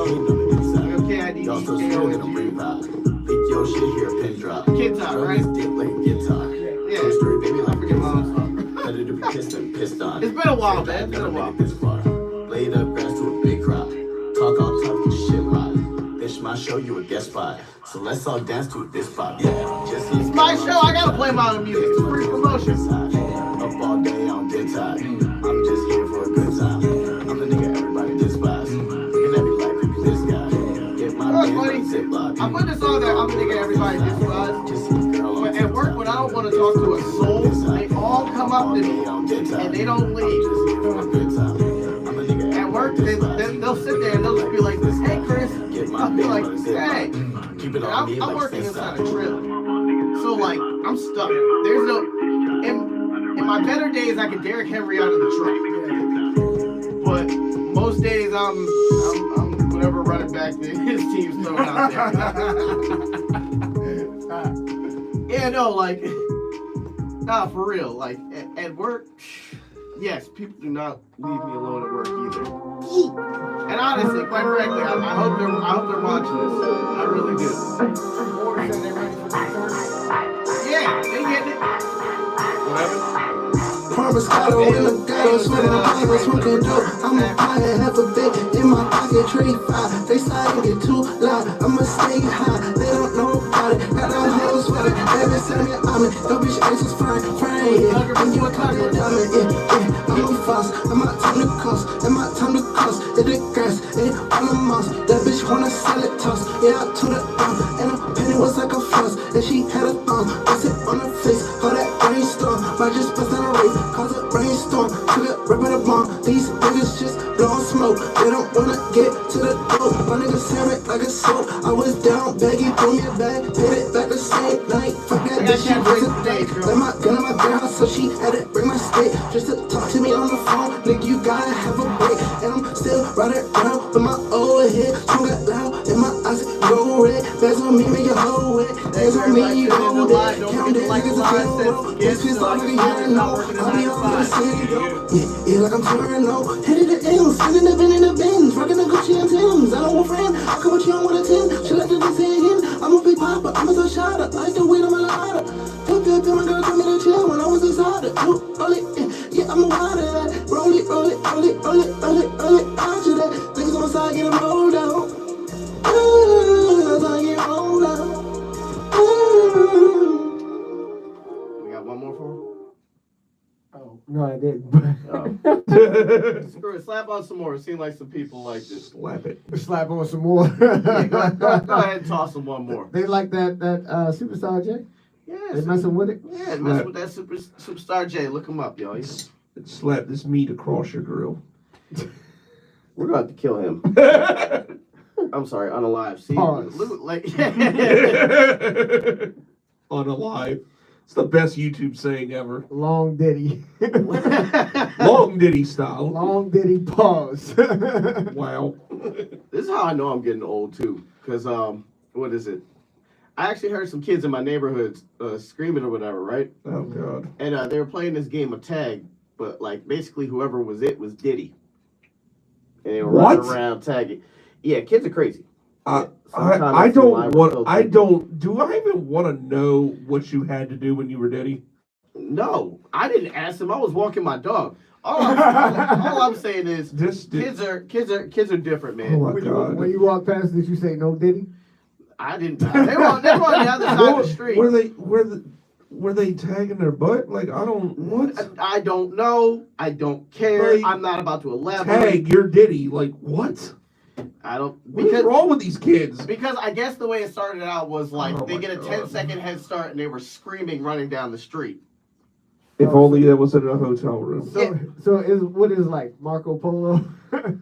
KID, Y'all so still gonna rave out. Think your shit here, pin drop. Kid Talk, right? Dick like a guitar. Yeah. True story, baby, like I forget my own song. better to be kissed than pissed on. It's been a while, man. It's been a while. This far. Blade up grass to a big crop. Talk all tough and shit rock. Bitch, my show, you a guest spot. So let's all dance to this spot. Yeah, just It's my show. I gotta play my own music. It's free promotion. Up all day on dead time. I'm just here for a good time. I'm the nigga everybody despise. Looking at me like, who's this guy? Get my That's band funny. on ziplock. I put this on there. I'm thinking everybody despise. Just see a girl on But at work, when I don't want to talk to a soul, they all come up to me and they don't leave. At work, they'll sit there and they'll just be like, "Hey, Chris." I'll be like, "Hey." I'm working inside a trailer, so like I'm stuck. There's no. In my better days, I can Derrick Henry out of the truck. But most days, I'm whatever running back that his team's throwing out there. Yeah, no, like, nah, for real. Like at work, yes, people do not leave me alone at work either. And honestly, quite frankly, I hope they're watching this. I really do. Yeah, they getting it. Whatever. Promise I don't win the ghetto, smoking Bible, smoking dope. I'm a fire, half a bit in my pocket, trade five. They slide and get too loud. I'ma stay high, they don't know about it. Got a whole sweater, every time I'm in. Your bitch ass is fine, yeah. And you a cocker diamond, yeah. I'm a fox, and my time to cost, and my time to cost. It the grass, and all the moss. That bitch wanna sell it, toss. yeah, to the and her penny was like a floss, and she had a thumb. I sit on her face, call that brainstorm. I just bust down a race, cause a brainstorm. Took it right by the bomb. These niggas just blowing smoke. They don't wanna get to the dope. My niggas sandwich like a soap. I was down, baggy, threw me a bag, paid it back the same night. Fuck that, that shit was a day. Let my gun in my grandhouse, so she had to bring my stick just to talk to me on the phone. Nigga, you gotta have a break, and I'm still riding around with my old head. Smoke got loud, and my eyes go red. Bags on me, make your whole wet. Bags on me, you go dead. Count that niggas a kill. This piece off like a year and no. I'll be all for the city, though. Yeah, like I'm touring, no. Headed to M's, spinning the bin in the bins. Rocking the Gucci and Timbs. I don't want friend, I come with you on with a 10. She like to just say again. I'm a big papa, I'm a so shot up. I still wait on my ladder. Pip, my girl told me to chill when I was inside it. Roll it, yeah, I'm a water that. Roll it, roll it, roll it, roll it, roll it, roll it. Out you that. Niggas on the side, get them rolled out. That's how I get rolled out. We got one more for him? Oh, no, I didn't. Oh. Screw it, slap on some more. It seems like some people like this. Slap it. Slap on some more. Yeah, go ahead and toss them one more. They like that Superstar J? Yeah. They messing with it? Yeah, mess with that Superstar J. Look him up, y'all. Slap this meat across your grill. We're going to have to kill him. I'm sorry, unalive. See, like, Unalive. It's the best YouTube saying ever. Long Diddy. Long Diddy style. Long Diddy pause. Wow. This is how I know I'm getting old too. Because, what is it? I actually heard some kids in my neighborhood screaming or whatever, right? Oh, God. And they were playing this game of tag, but like basically whoever was it was Diddy. And they were running around tagging. Yeah, kids are crazy. I don't. Do I even want to know what you had to do when you were Diddy? No, I didn't ask him. I was walking my dog. All I'm saying is kids are different, man. Oh my God. When you walk past, did you say no Diddy? I didn't. They were on the other side of the street. Were they tagging their butt? Like, I don't. What? I don't know. I don't care. Like, I'm not about to elaborate. Tag your Diddy. Like, what? I don't. What is wrong with these kids? Because I guess the way it started out was like they get a 10-second head start and they were screaming running down the street. If only that was in a hotel room. So what is like Marco Polo?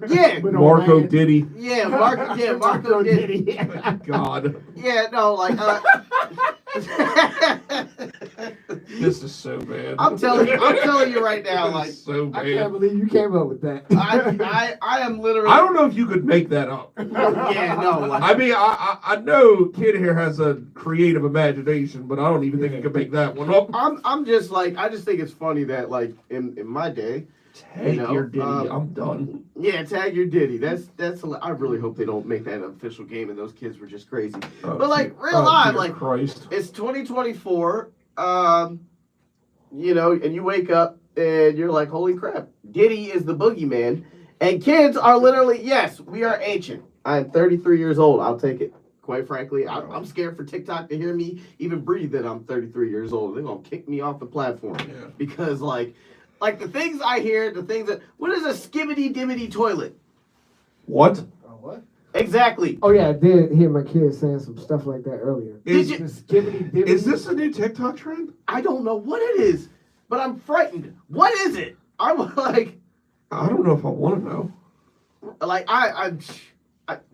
Yeah, Marco Diddy. Yeah, Marco Diddy. God. Yeah, no, like. This is so bad. I'm telling you right now, like, so bad. I can't believe you came up with that. I am literally. I don't know if you could make that up. Yeah, no. Like, I mean, I know Kid here has a creative imagination, but I don't even think he could make that one up. I'm just like, I just think it's funny that like in my day. Tag your Diddy. I'm done. Yeah, tag your Diddy. That's. I really hope they don't make that an official game, and those kids were just crazy. But like real life, like Christ. It's 2024. You know, and you wake up and you're like, holy crap, Diddy is the boogeyman, and kids are literally yes, we are ancient. I'm 33 years old. I'll take it. Quite frankly, I'm scared for TikTok to hear me even breathe that I'm 33 years old. They're gonna kick me off the platform because like the things I hear, the things that what is a skibbity dibbity toilet? What? What? Exactly. Oh yeah, I did hear my kids saying some stuff like that earlier. Is this a new TikTok trend? I don't know what it is, but I'm frightened. What is it? I'm like, I don't know if I want to know. Like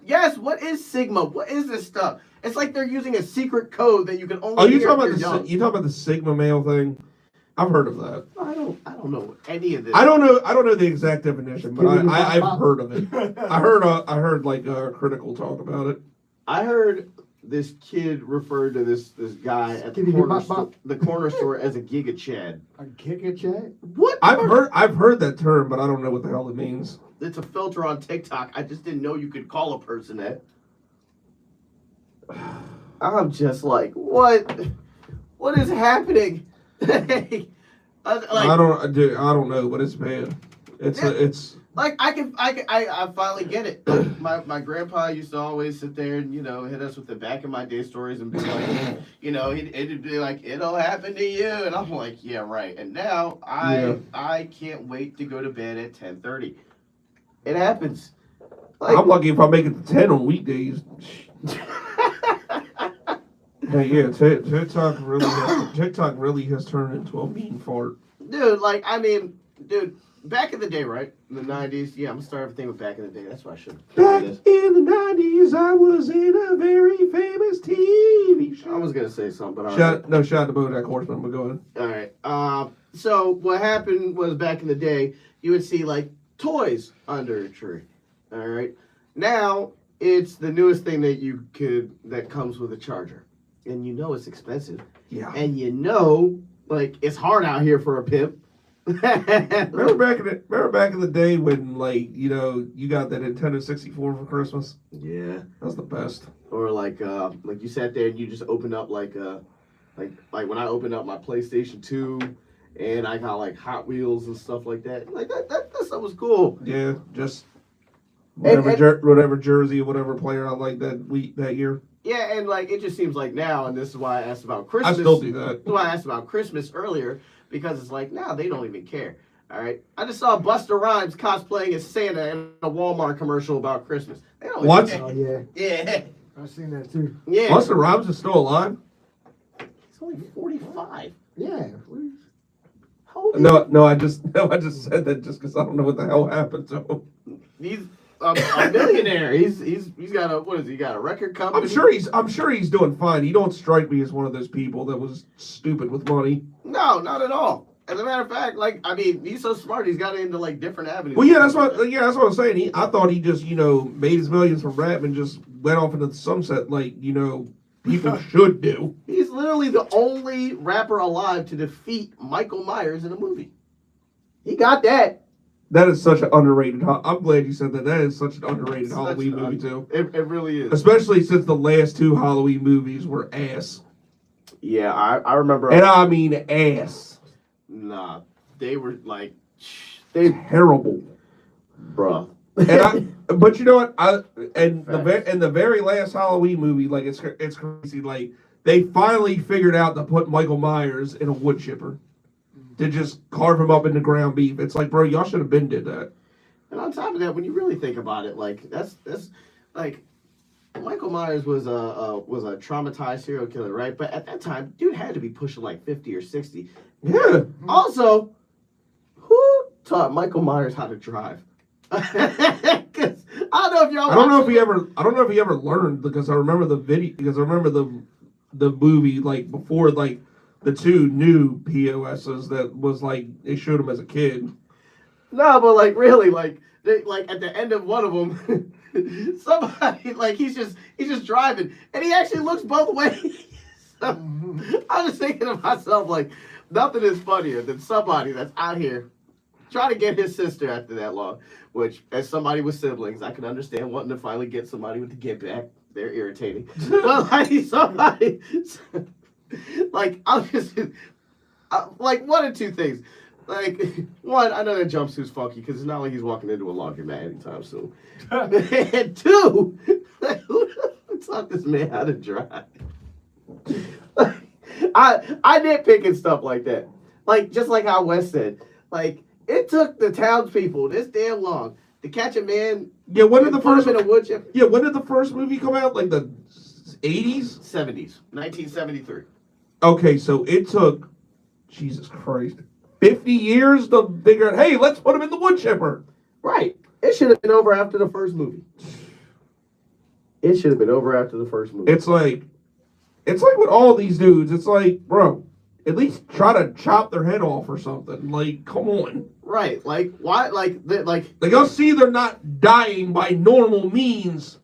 yes. What is Sigma? What is this stuff? It's like they're using a secret code that you can only. Oh, you hear talking if about you're you talking about the Sigma male thing? I've heard of that. I don't know any of this. I don't know the exact definition, but I've heard of it. I heard like critical talk about it. I heard this kid referred to this guy at the corner store as a Giga Chad. A Giga Chad? What? I've heard that term, but I don't know what the hell it means. It's a filter on TikTok. I just didn't know you could call a person that. I'm just like, what? What is happening? I don't know, but it's bad. It's like I finally get it. My grandpa used to always sit there and hit us with the back of my day stories and be like, it'd be like it'll happen to you, and I'm like, yeah, right. And now I can't wait to go to bed at 10:30. It happens. I'm lucky if I make it to 10 on weekdays. Hey, yeah, TikTok really has turned into a mean fart. Dude, like, I mean, dude, back in the day, right? In the 90s, yeah, I'm gonna start everything with back in the day. That's why I should. Back in the 90s, I was in a very famous TV show. I was gonna say something, but shout out to BoJack Horseman, but go ahead. All right. So what happened was back in the day, you would see like toys under a tree. All right. Now it's the newest thing that comes with a charger, and you know it's expensive. Yeah. And you know, like, it's hard out here for a pimp. remember back in the day when, like, you know, you got that Nintendo 64 for Christmas? Yeah. That was the best. Or like you sat there and you just opened up like when I opened up my PlayStation 2 and I got like Hot Wheels and stuff like that. Like that stuff was cool. Yeah, just whatever jersey or whatever player I like that year. Yeah, and like it just seems like now, and this is why I asked about Christmas. I still do that. That's why I asked about Christmas earlier, because it's like now they don't even care. All right, I just saw Busta Rhymes cosplaying as Santa in a Walmart commercial about Christmas. They don't What? Care. Oh, yeah. Yeah. I've seen that too. Yeah. Busta Rhymes is still alive? He's only 45. Yeah. No, I just said that just because I don't know what the hell happened to him. He's a millionaire. He's got a what is he got a record company? I'm sure he's doing fine. He don't strike me as one of those people that was stupid with money. No, not at all. As a matter of fact, like I mean, he's so smart. He's got into like different avenues. Well, yeah, that's what I'm saying. I thought he just made his millions from rap and just went off into the sunset like people should do. He's literally the only rapper alive to defeat Michael Myers in a movie. He got that. That is such an underrated. I'm glad you said that. That is such an underrated Halloween movie too. It really is. Especially since the last two Halloween movies were ass. Yeah, I remember. And I mean ass. Nah, they were like terrible, bruh. But you know what? The very last Halloween movie, like it's crazy. Like they finally figured out to put Michael Myers in a wood chipper to just carve him up into ground beef. It's like, bro, y'all should have been did that. And on top of that, when you really think about it, like that's like Michael Myers was a traumatized serial killer, right? But at that time, dude had to be pushing like 50 or 60. Yeah. Also, who taught Michael Myers how to drive? Because I don't know if y'all. I don't know if he ever learned, because I remember the video, because I remember the movie like before, like the two new POSs that was like they showed him as a kid. No, but like really, like at the end of one of them, somebody like he's just driving and he actually looks both ways. So, I'm just thinking to myself like nothing is funnier than somebody that's out here trying to get his sister after that long. Which, as somebody with siblings, I can understand wanting to finally get somebody with the get back. They're irritating. But like somebody, like I'm just like one or two things. Like one, I know that jumpsuit's funky because it's not like he's walking into a laundromat anytime soon. And two, like, who taught this man how to drive? I nitpick and stuff like that. Like just like how Wes said, like. It took the townspeople this damn long to catch a man. Yeah, when did the first in a wood chip? Yeah, when did the first movie come out? Like the 80s? 70s, 1973. Okay, so it took Jesus Christ 50 years to figure out. Hey, let's put him in the wood chipper. Right. It should have been over after the first movie. It should have been over after the first movie. It's like with all these dudes. It's like, bro, at least try to chop their head off or something. Like, come on. Right, like why? Like I'll see they're not dying by normal means.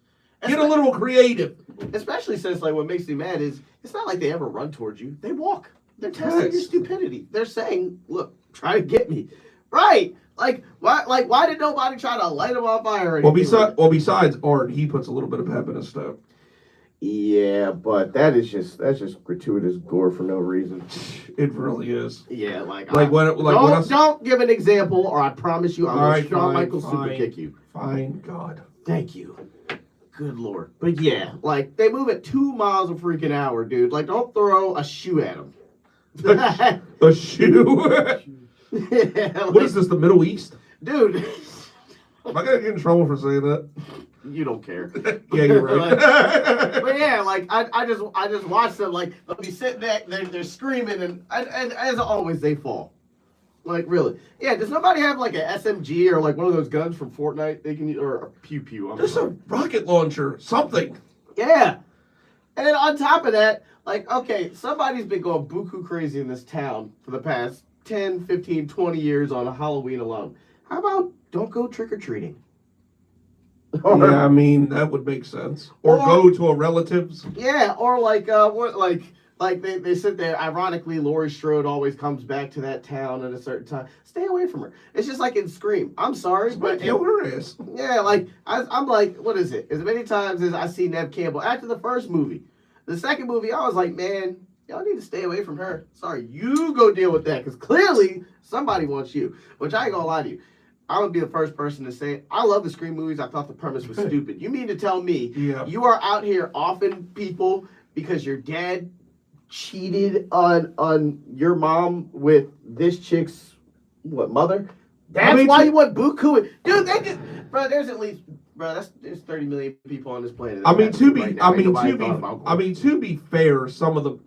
Get a little creative. Especially since like what makes me mad is it's not like they ever run towards you. They walk. They're testing your stupidity. They're saying, "Look, try to get me." Right? Like why? Like why did nobody try to light them on fire? Or besides Art, he puts a little bit of pep in his step. Yeah, but that's just gratuitous gore for no reason. It really is. Yeah, don't give an example, or I promise you, I'm gonna Shawn Michaels super kick you. Fine, God. Thank you. Good Lord. But yeah, like they move at 2 miles a freaking hour, dude. Like don't throw a shoe at them. A shoe? Yeah, what is this? The Middle East, dude? Am I gonna get in trouble for saying that? you don't care. Yeah, you're right. But yeah, like I just watch them, like they'll be sitting there, they're screaming, and as always they fall. Like really, yeah. Does nobody have like an SMG or like one of those guns from Fortnite they can use, or a pew pew? Just a rocket launcher, something. Yeah. And then on top of that, like, okay, somebody's been going buku crazy in this town for the past 10, 15, 20 years on a Halloween alone. How about don't go trick-or-treating? Yeah, I mean, that would make sense. Or go to a relative's. Yeah, or like, like they sit there, ironically, Laurie Strode always comes back to that town at a certain time. Stay away from her. It's just like in Scream. I'm sorry, but... kill her ass. Yeah, like, I'm like, what is it? As many times as I see Neve Campbell after the first movie. The second movie, I was like, man, y'all need to stay away from her. Sorry, you go deal with that, because clearly somebody wants you. Which I ain't gonna lie to you. I would be the first person to say, I love the Scream movies. I thought the premise was stupid. You mean to tell me you are out here offing people because your dad cheated on your mom with this chick's mother? That's why you want buku. Dude, they just, bro, there's at least, bro, there's 30 million people on this planet. To be fair, a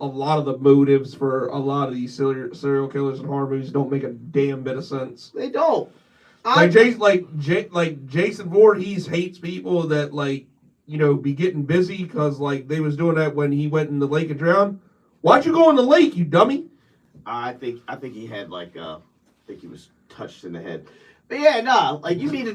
lot of the motives for a lot of these serial killers and horror movies don't make a damn bit of sense. They don't. Jason Voorhees hates people that be getting busy because they was doing that when he went in the lake and drowned. Why'd you go in the lake, you dummy? I think he had I think he was touched in the head. But yeah, nah, you mean to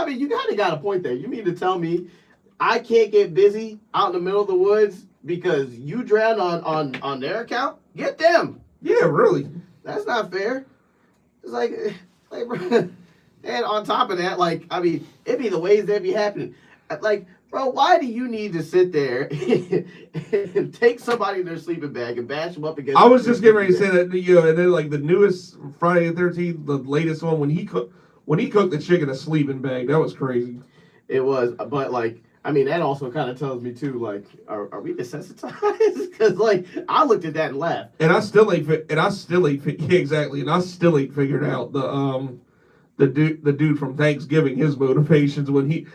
you kinda got a point there. You mean to tell me I can't get busy out in the middle of the woods because you drowned on their account? Get them. Yeah, really. That's not fair. It's like and on top of that, it'd be the ways that be happening. Bro, why do you need to sit there and take somebody in their sleeping bag and bash them up against? I was just getting ready to say that, and then the newest Friday the 13th, the latest one, when he cooked the chick in a sleeping bag, that was crazy. It was, but that also kind of tells me too, are we desensitized? Because I looked at that and laughed. And I still ain't figured out the dude from Thanksgiving, his motivations when he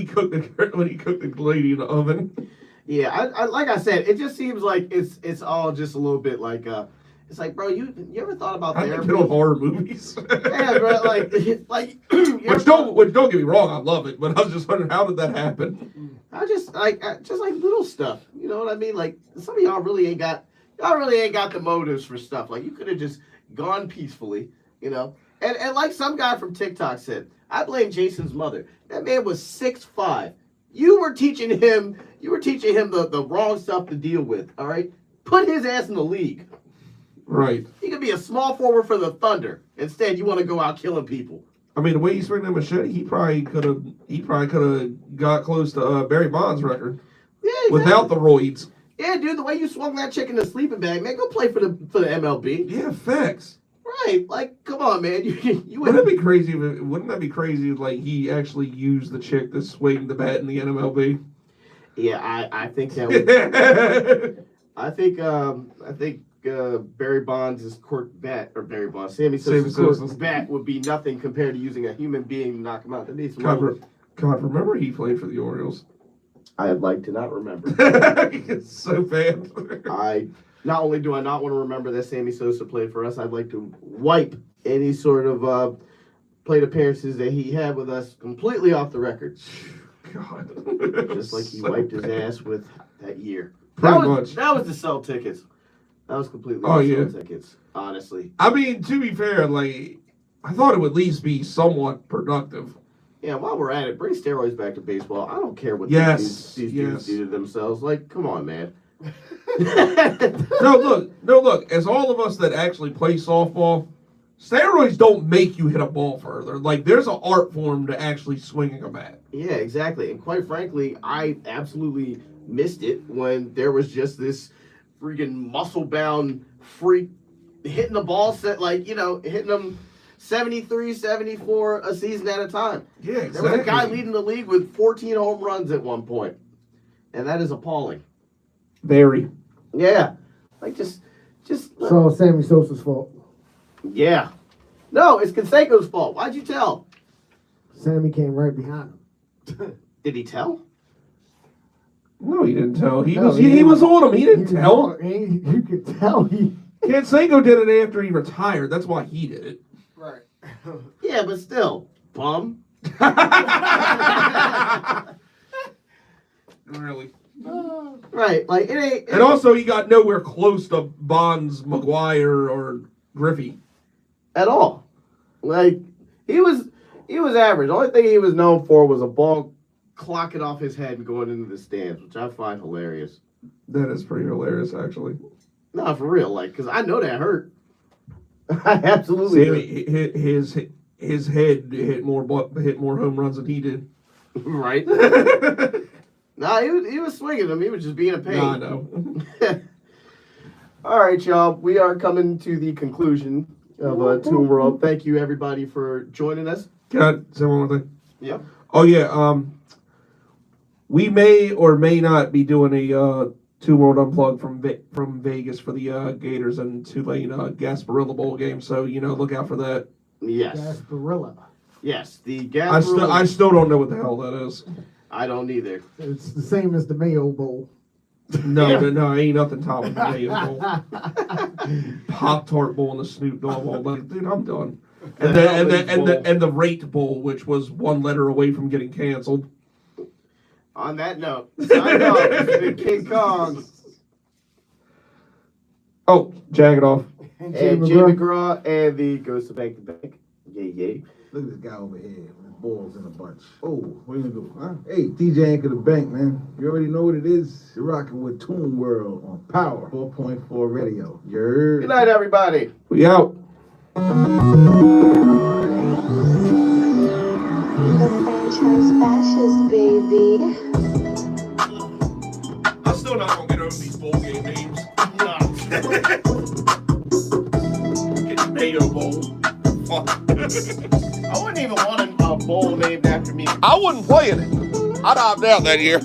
cooked the lady in the oven. Yeah, I like I said, it just seems like it's all just a little bit it's bro, you ever thought about therapy? I think on horror movies. Yeah, bro, which don't get me wrong, I love it, but I was just wondering how did that happen? I just little stuff, you know what I mean? Some of y'all really ain't got the motives for stuff. You could have just gone peacefully, you know. And like some guy from TikTok said, I blame Jason's mother. That man was 6'5". You were teaching him the wrong stuff to deal with, all right? Put his ass in the league. Right. He could be a small forward for the Thunder. Instead, you want to go out killing people. I mean, the way he's swinging that machete, he probably could have got close to Barry Bonds' record. Yeah, exactly. Without the roids. Yeah, dude, the way you swung that chick in the sleeping bag, man, go play for the MLB. Yeah, facts. Right, come on, man. Wouldn't that be crazy? Wouldn't that be crazy if he actually used the chick to swing the bat in the MLB? Yeah, I think that would. I think Barry Bonds' Sammy Sosa's bat would be nothing compared to using a human being to knock him out. That needs God, remember he played for the Orioles? I'd like to not remember. It's so bad. Not only do I not want to remember that Sammy Sosa played for us, I'd like to wipe any sort of plate appearances that he had with us completely off the record. God. Just like he wiped his ass with that year. Pretty much. That was to sell tickets. That was completely sell tickets, honestly. I mean, to be fair, I thought it would at least be somewhat productive. Yeah, while we're at it, bring steroids back to baseball. I don't care what these dudes do to themselves. Come on, man. No, look. As all of us that actually play softball, steroids don't make you hit a ball further. There's an art form to actually swinging a bat. Yeah, exactly. And quite frankly, I absolutely missed it when there was just this freaking muscle-bound freak hitting the ball set, hitting them 73, 74 a season at a time. Yeah, exactly. There was a guy leading the league with 14 home runs at one point. And that is appalling. Very. Yeah. Just So Sammy Sosa's fault. Yeah. No, it's Canseco's fault. Why'd you tell? Sammy came right behind him. Did he tell? No, he didn't tell. He No, was he he was didn't. on him. He didn't tell. You could tell he. Canseco did it after he retired. That's why he did it. Right. Yeah, but still, bum. Really. Right, like it ain't. And also, he got nowhere close to Bonds, McGuire, or Griffey at all. Like he was average. The only thing he was known for was a ball clocking off his head and going into the stands, which I find hilarious. That is pretty hilarious, actually. No, for real, like, because I know that hurt. I absolutely See, his head hit more home runs than he did. Right. Nah, he was swinging them. He was just being a pain. Nah, I know. All right, y'all. We are coming to the conclusion of Toon World. Thank you, everybody, for joining us. Can I say one more thing? Yeah. Oh yeah. We may or may not be doing a Toon World Unplugged from Vegas for the Gators and Tulane Gasparilla Bowl game. So look out for that. Yes. Gasparilla. Yes, the Gasparilla. I still don't know what the hell that is. I don't either. It's the same as the Mayo Bowl. No, ain't nothing top of the Mayo Bowl. Pop-Tart Bowl and the Snoop Dogg Bowl. Like, dude, I'm done. And the Rate Bowl, which was one letter away from getting canceled. On that note, sign off. It's been King Kong. Oh, jag it off. And Jay McGraw and the Ghost of Bank to Bank. Yay. Look at this guy over here with his balls in a bunch. Oh, what are you gonna do? Huh? Hey, TJ Anchor the Bank, man. You already know what it is. You're rocking with Toon World on Power 4.4 Radio. You're... Good night, everybody. We out. The franchise bashes, baby. I'm still not gonna get over these bowl game names. Get Mayo Bowl. Fuck. I wouldn't even want a bowl named after me. I wouldn't play in it. I'd opt out that year.